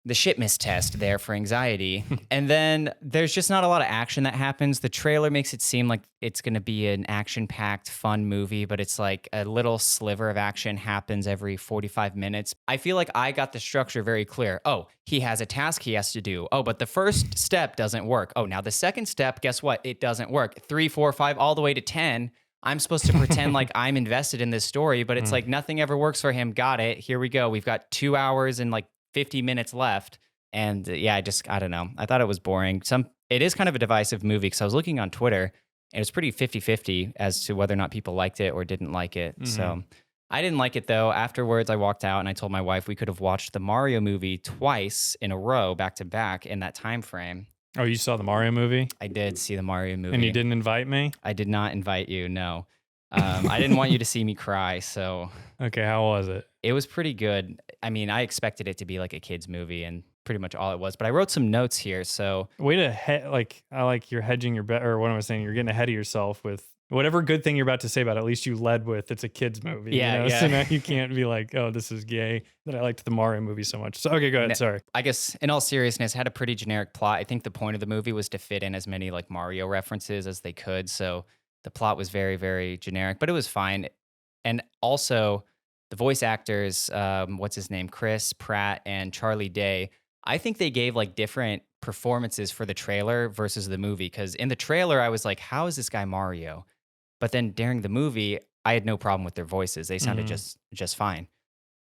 the shitness test there for anxiety. And then there's just not a lot of action that happens. The trailer makes it seem like it's going to be an action-packed, fun movie, but it's like a little sliver of action happens every 45 minutes. I feel like I got the structure very clear. Oh, he has a task he has to do. Oh, but the first step doesn't work. Oh, now the second step, guess what? It doesn't work. 3, 4, 5, all the way to 10. I'm supposed to pretend like I'm invested in this story, but it's like nothing ever works for him. Got it. Here we go. We've got 2 hours and like 50 minutes left. And yeah, I don't know. I thought it was boring. It is kind of a divisive movie because I was looking on Twitter and it was pretty 50-50 as to whether or not people liked it or didn't like it. So I didn't like it though. Afterwards, I walked out and I told my wife we could have watched the Mario movie twice in a row, back to back in that time frame. Oh, you saw the Mario movie? I did see the Mario movie. And you didn't invite me? I did not invite you, no. I didn't want you to see me cry, so... Okay, how was it? It was pretty good. I mean, I expected it to be like a kid's movie, and pretty much all it was. But I wrote some notes here, so... Way to, I like you're hedging your bet, or what am I saying? You're getting ahead of yourself with whatever good thing you're about to say about it, at least you led with, it's a kid's movie. Yeah, yeah. So now you can't be like, oh, this is gay, that I liked the Mario movie so much. So, okay, go ahead, sorry. I guess, in all seriousness, it had a pretty generic plot. I think the point of the movie was to fit in as many like Mario references as they could, so the plot was very, very generic, but it was fine. And also, the voice actors, what's his name, Chris Pratt and Charlie Day, I think they gave like different performances for the trailer versus the movie, because in the trailer, I was like, how is this guy Mario? But then during the movie, I had no problem with their voices. They sounded just fine.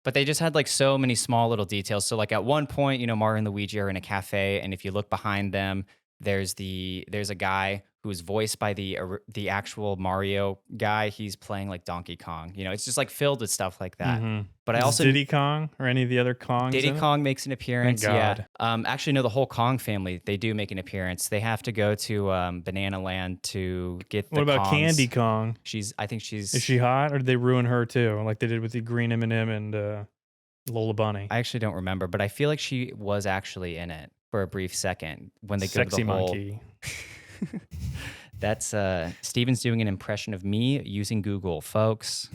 But they just had like so many small little details. So like at one point, Mario and Luigi are in a cafe, and if you look behind them, there's a guy who's voiced by the actual Mario guy. He's playing like Donkey Kong. It's just like filled with stuff like that. But I also Diddy Kong or any of the other Kongs. Diddy Kong makes an appearance. Thank God. Yeah. Actually, no, the whole Kong family, they do make an appearance. They have to go to Banana Land to get the What about Kongs. Candy Kong? I think she's. Is she hot, or did they ruin her too, like they did with the green M&M and Lola Bunny? I actually don't remember, but I feel like she was actually in it for a brief second when they Sexy go to the monkey. That's Steven's doing an impression of me using Google, folks.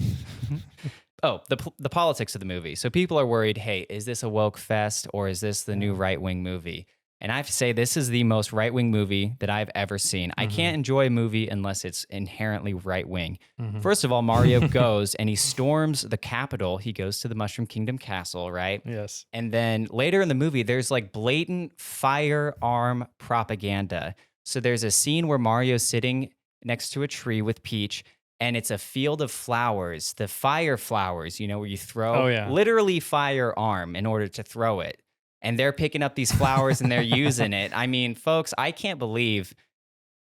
Oh, the politics of the movie. So people are worried, hey, is this a woke fest or is this the new right-wing movie? And I have to say, this is the most right-wing movie that I've ever seen. I can't enjoy a movie unless it's inherently right-wing. First of all, Mario goes and he storms the Capitol. He goes to the Mushroom Kingdom Castle, right? Yes. And then later in the movie, there's like blatant firearm propaganda. So there's a scene where Mario's sitting next to a tree with Peach, and it's a field of flowers, the fire flowers, where you throw literally firearm in order to throw it. And they're picking up these flowers and they're using it. I mean, folks, I can't believe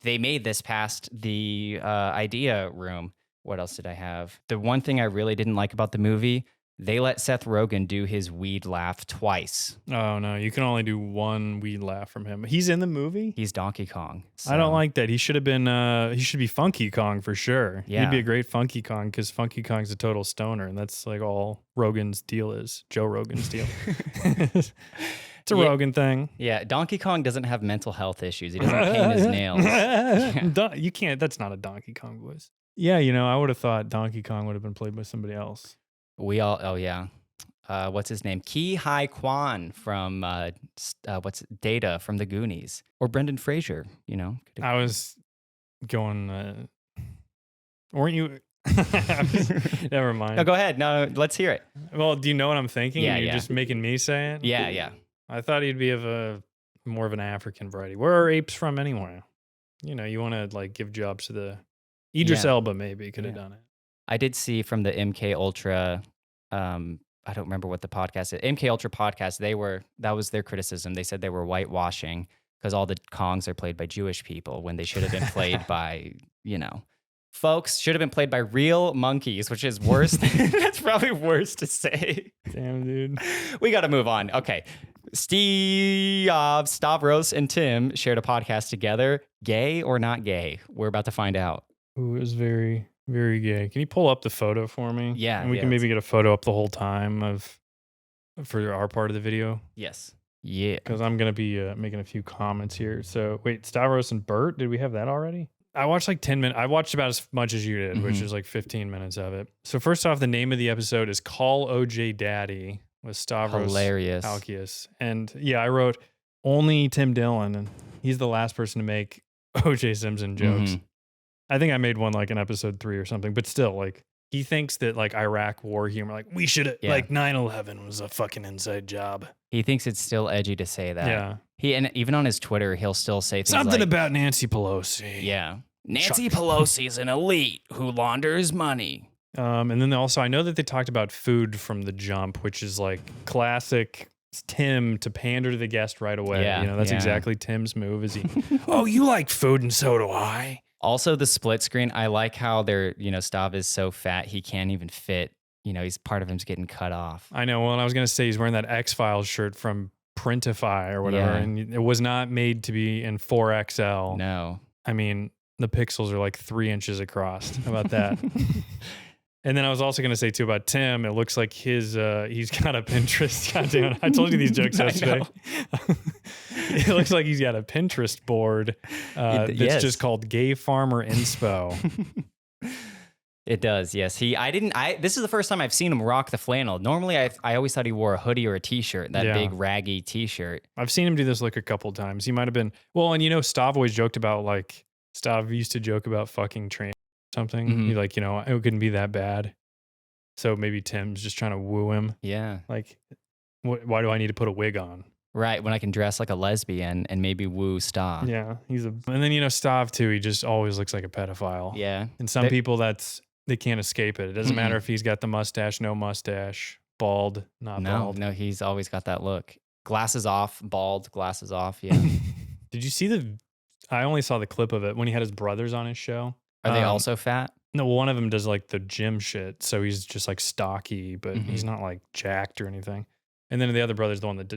they made this past the idea room. What else did I have? The one thing I really didn't like about the movie, they let Seth Rogen do his weed laugh twice. Oh, no. You can only do one weed laugh from him. He's in the movie? He's Donkey Kong. So. I don't like that. He should have been, he should be Funky Kong for sure. Yeah. He'd be a great Funky Kong because Funky Kong's a total stoner. And that's like all Rogan's deal is. Joe Rogan's deal. It's a Rogan thing. Yeah. Donkey Kong doesn't have mental health issues. He doesn't paint his nails. You can't, that's not a Donkey Kong voice. Yeah, I would have thought Donkey Kong would have been played by somebody else. Oh yeah. What's his name? Ki Hai Kwan from Data from the Goonies, or Brendan Fraser. I was going. Weren't you? Never mind. No, go ahead. No, let's hear it. Well, do you know what I'm thinking? Yeah, You're just making me say it. Yeah. I thought he'd be of more of an African variety. Where are apes from anyway? You want to like give jobs to the Idris Elba. Maybe could have done it. I did see from the MK Ultra, I don't remember what the podcast is. MK Ultra podcast, that was their criticism. They said they were whitewashing because all the Kongs are played by Jewish people when they should have been played by, folks, should have been played by real monkeys, which is worse. That's probably worse to say. Damn, dude. We got to move on. Okay. Stavros and Tim shared a podcast together. Gay or not gay? We're about to find out. Ooh, it was very, very gay. Can you pull up the photo for me? Yeah. And we can maybe get a photo up the whole time for our part of the video. Yes. Yeah. Because I'm going to be making a few comments here. So wait, Stavros and Bert, did we have that already? I watched like 10 minutes. I watched about as much as you did, which is like 15 minutes of it. So first off, the name of the episode is Call OJ Daddy with Stavros Alkius. And yeah, I wrote only Tim Dillon, and he's the last person to make OJ Simpson jokes. I think I made one like in episode 3 or something, but still, like, he thinks that like Iraq war humor, like we should like 9/11 was a fucking inside job. He thinks it's still edgy to say that. Yeah. And even on his Twitter, he'll still say things something like, about Nancy Pelosi. Yeah. Nancy Pelosi's an elite who launders money. And then also, I know that they talked about food from the jump, which is like classic Tim to pander to the guest right away. Yeah, you know, that's exactly Tim's move. Is he? Oh, you like food, and so do I. Also, the split screen. I like how they're, Stav is so fat he can't even fit. He's part of him's getting cut off. I know. Well, and I was gonna say he's wearing that X-Files shirt from Printify or whatever, and it was not made to be in 4XL. No. I mean, the pixels are like 3 inches across. How about that? And then I was also going to say too about Tim, it looks like he's got a Pinterest. Goddamn, I told you these jokes yesterday. It looks like he's got a Pinterest board that's just called Gay Farmer Inspo. It does, yes. This is the first time I've seen him rock the flannel. Normally, I always thought he wore a hoodie or a t-shirt, that big raggy t-shirt. I've seen him do this look a couple times. He might have been, well, and Stav always joked about like, Stav used to joke about fucking trans or something. He like, it couldn't be that bad. So maybe Tim's just trying to woo him. Yeah. Like, why do I need to put a wig on? Right, when I can dress like a lesbian and maybe woo Stav. Yeah, and then Stav too, he just always looks like a pedophile. Yeah. And some people they can't escape it. It doesn't matter if he's got the mustache, no mustache, bald, not bald. No, he's always got that look. Glasses off, bald, glasses off, yeah. Did you see I only saw the clip of it when he had his brothers on his show. Are they also fat? No, one of them does like the gym shit. So he's just like stocky, but he's not like jacked or anything. And then the other brother's the one that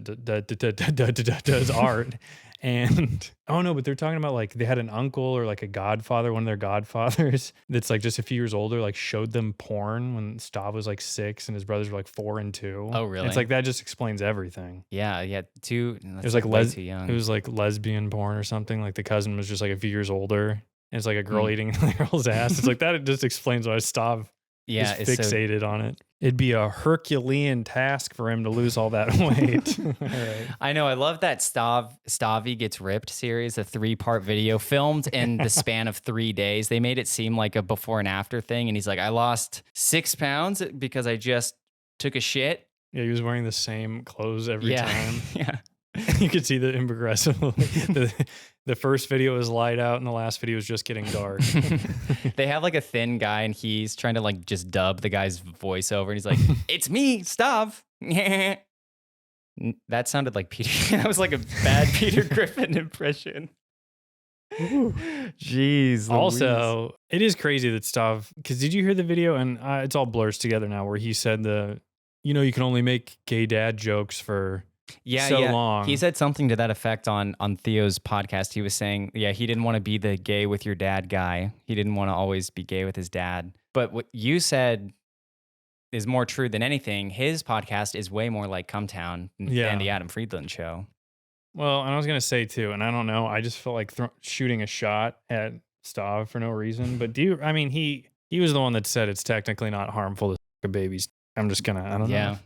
does art. And but they're talking about like they had an uncle or like a godfather, one of their godfathers that's like just a few years older, like showed them porn when Stav was like 6 and his brothers were like 4 and 2. Oh, really? It's like that just explains everything. Yeah. It was like way too young. It was like lesbian porn or something. Like the cousin was just like a few years older. And it's like a girl eating a girl's ass. It's like that. It just explains why Stav is fixated on it. It'd be a Herculean task for him to lose all that weight. Right. I know. I love that Stavy Gets Ripped series, a 3-part video filmed in the span of 3 days. They made it seem like a before and after thing. And he's like, I lost 6 pounds because I just took a shit. Yeah, he was wearing the same clothes every time. Yeah. You could see the progressively. The first video was light out and the last video was just getting dark. They have like a thin guy and he's trying to like just dub the guy's voiceover and he's like, it's me, Stav. That sounded like Peter. That was like a bad Peter Griffin impression. Jeez. Also, it is crazy that Stav, because did you hear the video? And it's all blurs together now where he said you can only make gay dad jokes for long. He said something to that effect on Theo's podcast. He was saying, he didn't want to be the gay with your dad guy. He didn't want to always be gay with his dad. But what you said is more true than anything. His podcast is way more like Come Town than the Adam Friedland show. Well, and I was going to say too, and I don't know, I just felt like shooting a shot at Stav for no reason. But he was the one that said it's technically not harmful to a baby's. I'm just going to, I don't know.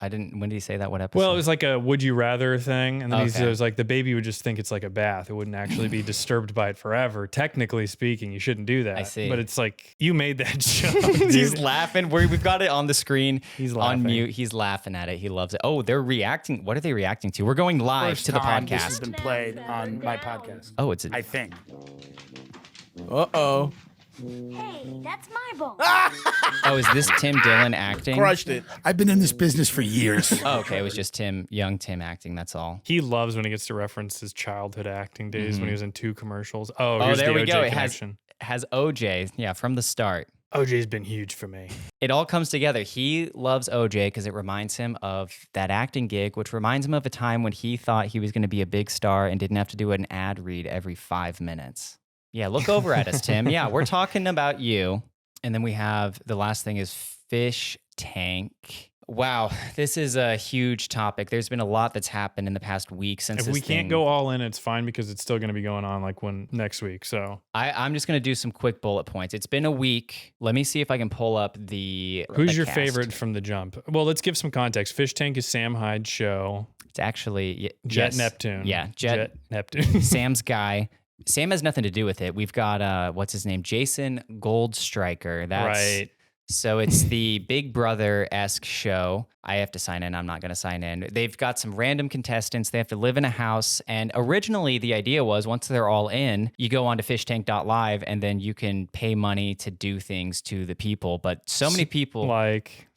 I didn't. When did he say that? What episode? Well, it was like a would you rather thing. And then he was like, the baby would just think it's like a bath. It wouldn't actually be disturbed by it forever. Technically speaking, you shouldn't do that. I see. But it's like, you made that joke. He's laughing. We've got it on the screen. He's laughing. On mute. He's laughing at it. He loves it. Oh, they're reacting. What are they reacting to? We're going live First to the time podcast. This has been played on my podcast. Oh, I think. Uh-oh. Hey, that's my bone. Oh, is this Tim Dillon acting? Crushed it. I've been in this business for years. Oh, okay. It was just young Tim acting. That's all. He loves when he gets to reference his childhood acting days when he was in 2 commercials. Oh, there we go. It connection. has OJ. Yeah, from the start. OJ's been huge for me. It all comes together. He loves OJ because it reminds him of that acting gig, which reminds him of a time when he thought he was going to be a big star and didn't have to do an ad read every 5 minutes. Yeah, look over at us, Tim. Yeah, we're talking about you. And then we have the last thing is Fishtank. Wow, this is a huge topic. There's been a lot that's happened in the past week since If we can't go all in, it's fine because it's still going to be going on like next week. So I'm just going to do some quick bullet points. It's been a week. Let me see if I can pull up Who's your favorite from the jump? Well, let's give some context. Fishtank is Sam Hyde's show. It's actually Jet Neptune. Yeah, Jet Neptune. Sam's guy. Sam has nothing to do with it. We've got what's his name? Jason Goldstriker. That's right. So it's the Big Brother-esque show. I have to sign in. I'm not going to sign in. They've got some random contestants. They have to live in a house. And originally, the idea was once they're all in, you go on to fishtank.live and then you can pay money to do things to the people. But so many people...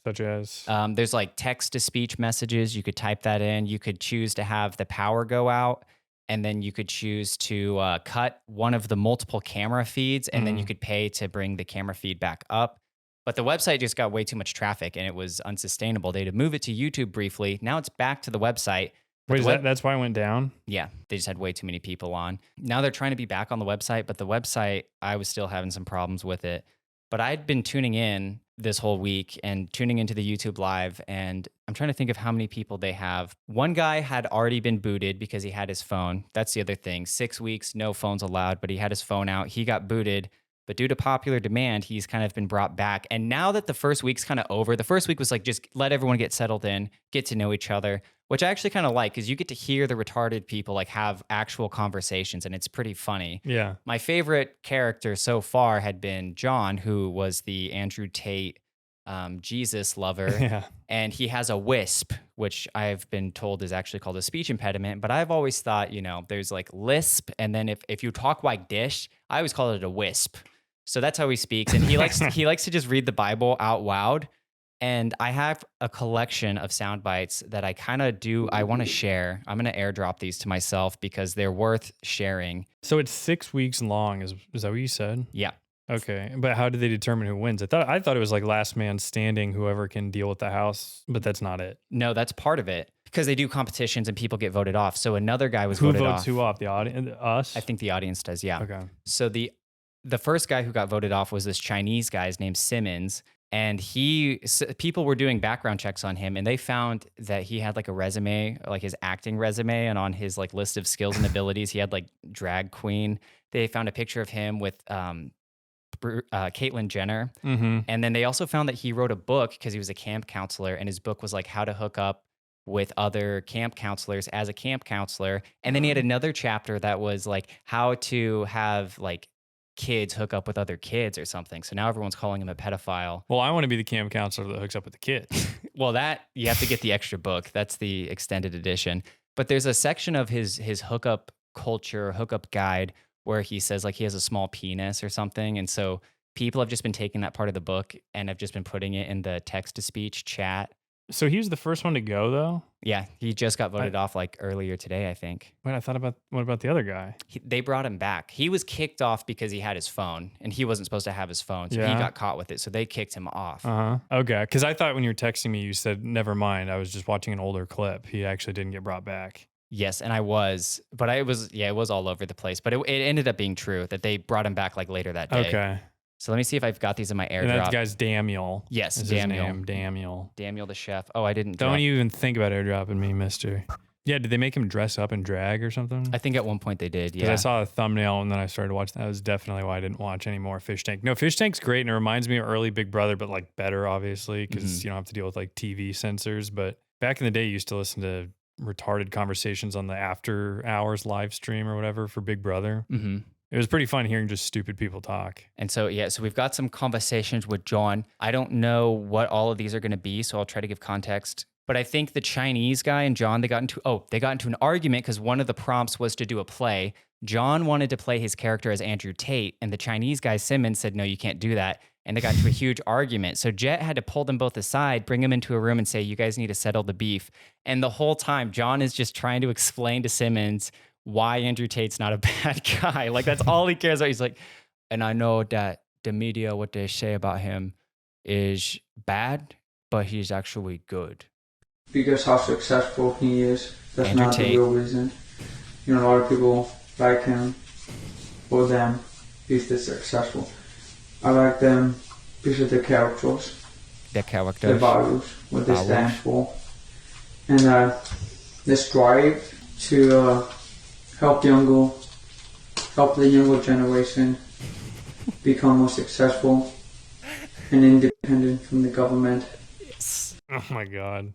Such as? There's like text-to-speech messages. You could type that in. You could choose to have the power go out. And then you could choose to cut one of the multiple camera feeds. And then you could pay to bring the camera feed back up. But the website just got way too much traffic and it was unsustainable. They had to move it to YouTube briefly. Now it's back to the website. Wait, that's why it went down? Yeah, they just had way too many people on. Now they're trying to be back on the website, but the website, I was still having some problems with it. But I'd been tuning in this whole week and tuning into the YouTube live, and I'm trying to think of how many people they have. One guy had already been booted because he had his phone. That's the other thing. 6 weeks, no phones allowed, but he had his phone out. He got booted. But due to popular demand, he's kind of been brought back. And now that the first week's kind of over, the first week was like, just let everyone get settled in, get to know each other, which I actually kind of like because you get to hear the retarded people like have actual conversations and it's pretty funny. Yeah. My favorite character so far had been John, who was the Andrew Tate Jesus lover. Yeah. And he has a wisp, which I've been told is actually called a speech impediment. But I've always thought, there's like lisp. And then if you talk like dish, I always call it a wisp. So that's how he speaks. And he likes to just read the Bible out loud. And I have a collection of sound bites that I want to share. I'm going to airdrop these to myself because they're worth sharing. So it's 6 weeks long. Is that what you said? Yeah. Okay. But how do they determine who wins? I thought it was like last man standing, whoever can deal with the house, but that's not it. No, that's part of it. Because they do competitions and people get voted off. So another guy was voted off. Who votes who off? The audience? Us? I think the audience does, yeah. Okay. So the first guy who got voted off was this Chinese guy named Simmons. And people were doing background checks on him and they found that he had like a resume, like his acting resume. And on his like list of skills and abilities, he had like drag queen. They found a picture of him with Caitlyn Jenner. Mm-hmm. And then they also found that he wrote a book because he was a camp counselor. And his book was like how to hook up with other camp counselors as a camp counselor. And then he had another chapter that was like how to have like kids hook up with other kids or something. So now everyone's calling him a pedophile. Well, I want to be the camp counselor that hooks up with the kids. Well, that you have to get the extra book. That's the extended edition. But there's a section of his hookup culture, hookup guide, where he says like he has a small penis or something. And so people have just been taking that part of the book and have just been putting it in the text-to-speech chat. So he was the first one to go, though? Yeah, he just got voted off like earlier today, I think. Wait, what about the other guy? They brought him back. He was kicked off because he had his phone, and he wasn't supposed to have his phone, so he got caught with it, so they kicked him off. Uh-huh. Okay, because I thought when you were texting me, you said, never mind, I was just watching an older clip. He actually didn't get brought back. Yes, and I was, but it was all over the place, but it ended up being true that they brought him back like later that day. Okay. So let me see if I've got these in my airdrop. And that guy's Daniel. Yes, Daniel. Daniel the chef. Oh, I didn't. Don't even think about airdropping me, mister. Yeah, did they make him dress up and drag or something? I think at one point they did, yeah. Because I saw a thumbnail and then I started watching. That was definitely why I didn't watch any more Fishtank. No, Fishtank's great and it reminds me of early Big Brother, but like better, obviously, because you don't have to deal with like TV censors. But back in the day, you used to listen to retarded conversations on the after hours live stream or whatever for Big Brother. Mm-hmm. It was pretty fun hearing just stupid people talk. And so, so we've got some conversations with John. I don't know what all of these are going to be, so I'll try to give context. But I think the Chinese guy and John, they got into an argument because one of the prompts was to do a play. John wanted to play his character as Andrew Tate, and the Chinese guy, Simmons, said, no, you can't do that. And they got into a huge argument. So Jet had to pull them both aside, bring them into a room and say, you guys need to settle the beef. And the whole time, John is just trying to explain to Simmons why Andrew Tate's not a bad guy. Like, that's all he cares about. He's like, and I know that the media, what they say about him is bad, but he's actually good. Because how successful he is. That's Andrew not Tate. the real reason. You know, a lot of people like him for them because they're successful. I like them because of their characters. Their characters. Their values, what they stand for. And this drive to help the younger generation become more successful and independent from the government. Yes. Oh my God.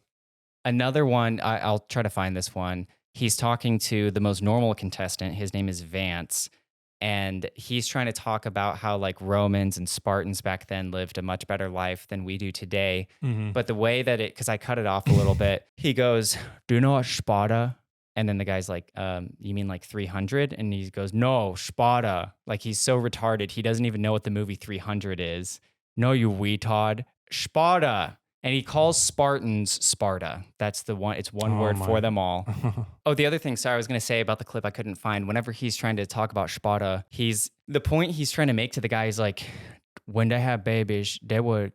Another one, I'll try to find this one. He's talking to the most normal contestant. His name is Vance. And he's trying to talk about how like Romans and Spartans back then lived a much better life than we do today. Mm-hmm. But the way that because I cut it off a little bit, he goes, do you know what Sparta? And then the guy's like, you mean like 300? And he goes, no, Sparta. Like he's so retarded. He doesn't even know what the movie 300 is. No, you retard. Sparta. And he calls Spartans Sparta. That's the one. It's one word for them all. Oh, the other thing, sorry, I was going to say about the clip I couldn't find. Whenever he's trying to talk about Sparta, the point he's trying to make to the guy is like, when they have babies, they would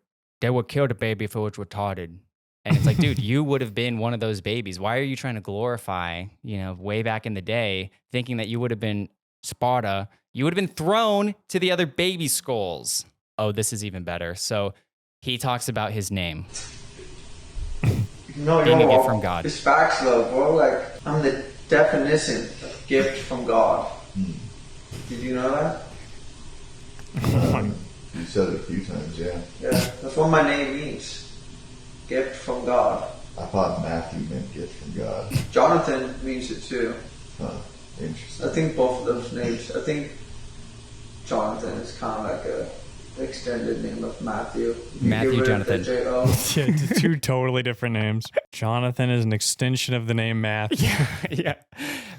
kill the baby if it was retarded. And it's like, dude, you would have been one of those babies. Why are you trying to glorify, way back in the day, thinking that you would have been Sparta? You would have been thrown to the other baby skulls. Oh, this is even better. So he talks about his name. No, being a gift from God. It's facts though, bro. Like, I'm the definition of gift from God. Did you know that? You said it a few times, yeah. Yeah, that's what my name means. Gift from God. I thought Matthew meant gift from God. Jonathan means it too. Huh, interesting. I think both of those names. I think Jonathan is kind of like a extended name of Matthew. Matthew Jonathan. Yeah, two totally different names. Jonathan is an extension of the name Matthew. Yeah.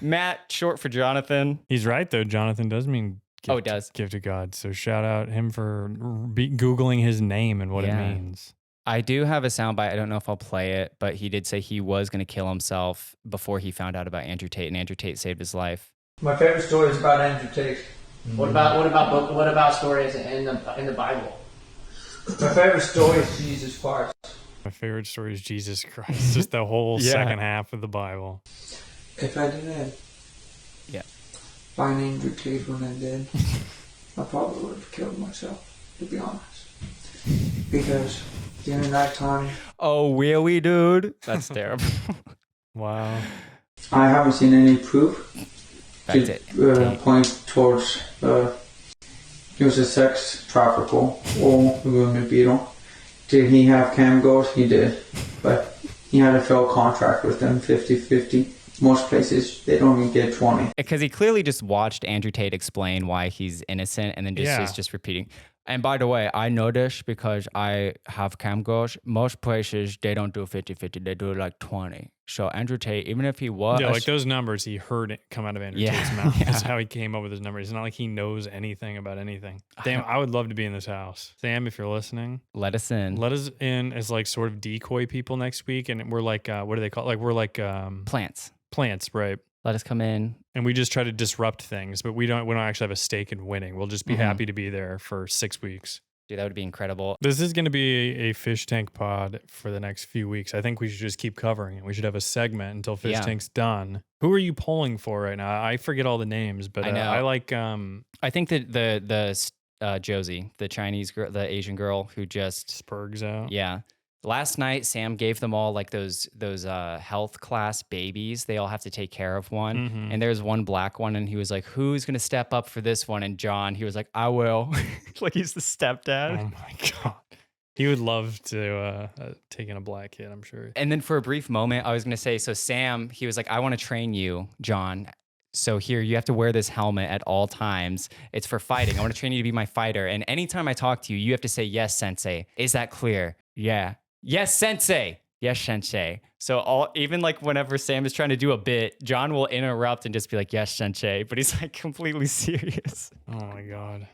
Matt, short for Jonathan. He's right, though. Jonathan does mean gift, it does. Gift of God. So shout out him for Googling his name and what it means. I do have a soundbite. I don't know if I'll play it, but he did say he was going to kill himself before he found out about Andrew Tate, and Andrew Tate saved his life. My favorite story is about Andrew Tate. What about stories in the Bible? My favorite story is Jesus Christ. My favorite story is Jesus Christ. Just the whole second half of the Bible. If I didn't find Andrew Tate when I did, I probably would have killed myself, to be honest. Because during that time... Oh, really, dude? That's terrible. Wow. I haven't seen any proof to point towards he was a sex trafficker or a women beater. Did he have cam girls? He did. But he had a failed contract with them, 50-50. Most places, they don't even get 20. Because he clearly just watched Andrew Tate explain why he's innocent and then is just repeating. And by the way, I know this because I have cam girls. Most places, they don't do 50-50. They do like 20. So Andrew Tate, even if he was... Yeah, like those numbers, he heard it come out of Andrew Tate's mouth. That's how he came up with his numbers. It's not like he knows anything about anything. Damn, I would love to be in this house. Sam, if you're listening... Let us in. Let us in as like sort of decoy people next week. And we're like, what do they call it? Like, we're like... plants. Plants, right. Let us come in. And we just try to disrupt things, but we don't actually have a stake in winning. We'll just be happy to be there for 6 weeks. Dude, that would be incredible. This is going to be a Fishtank pod for the next few weeks. I think we should just keep covering it. We should have a segment until Fishtank's done. Who are you pulling for right now? I forget all the names, but I know. I like... I think that the Josie, the Chinese girl, the Asian girl who just... Spurgs out. Yeah. Last night, Sam gave them all like those health class babies. They all have to take care of one. Mm-hmm. And there's one black one, and he was like, "Who's gonna step up for this one?" And John, he was like, "I will." Like he's the stepdad. Oh my God. He would love to take in a black kid, I'm sure. And then for a brief moment, I was gonna say, so Sam, he was like, "I want to train you, John. So here, you have to wear this helmet at all times. It's for fighting. I want to train you to be my fighter. And anytime I talk to you, you have to say, 'Yes, sensei.' Is that clear?" "Yeah." "Yes, sensei." "Yes, sensei." So even like whenever Sam is trying to do a bit, John will interrupt and just be like, "Yes, sensei." But he's like completely serious. Oh my God.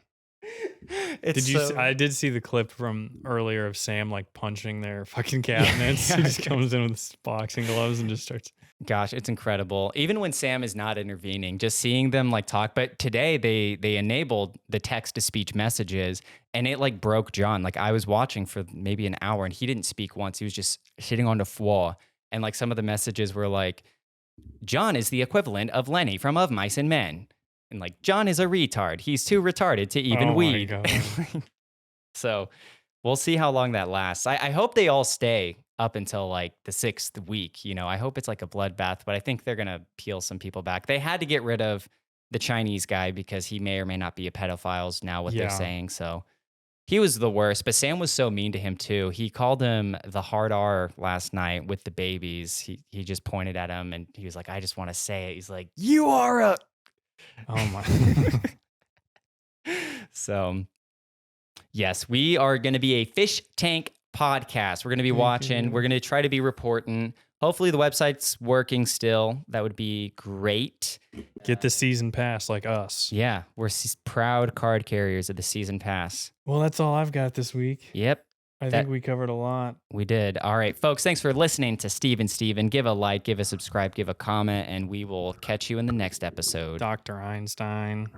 I did see the clip from earlier of Sam like punching their fucking cabinets. He just comes in with his boxing gloves and just starts. Gosh, it's incredible. Even when Sam is not intervening, just seeing them like talk. But today they enabled the text to speech messages, and it like broke John. Like I was watching for maybe an hour, and he didn't speak once. He was just sitting on the floor, and like some of the messages were like, "John is the equivalent of Lenny from Of Mice and Men," and like John is a retard. He's too retarded to even weed. So we'll see how long that lasts. I hope they all stay up until like the 6th week. You know, I hope it's like a bloodbath, but I think they're going to peel some people back. They had to get rid of the Chinese guy because he may or may not be a pedophile, now what they're saying. So he was the worst, but Sam was so mean to him too. He called him the hard R last night with the babies. He just pointed at him and he was like, I just want to say it. He's like, you are a... Oh my. So yes, we are going to be a Fishtank podcast. We're going to be watching. We're going to try to be reporting. Hopefully the website's working still. That would be great. Get the season pass like us. Yeah, we're proud card carriers of the season pass. Well, that's all I've got this week. Yep. I think we covered a lot. We did. All right, folks, thanks for listening to Steve and Steven. Give a like, give a subscribe, give a comment, and we will catch you in the next episode. Dr. Einstein.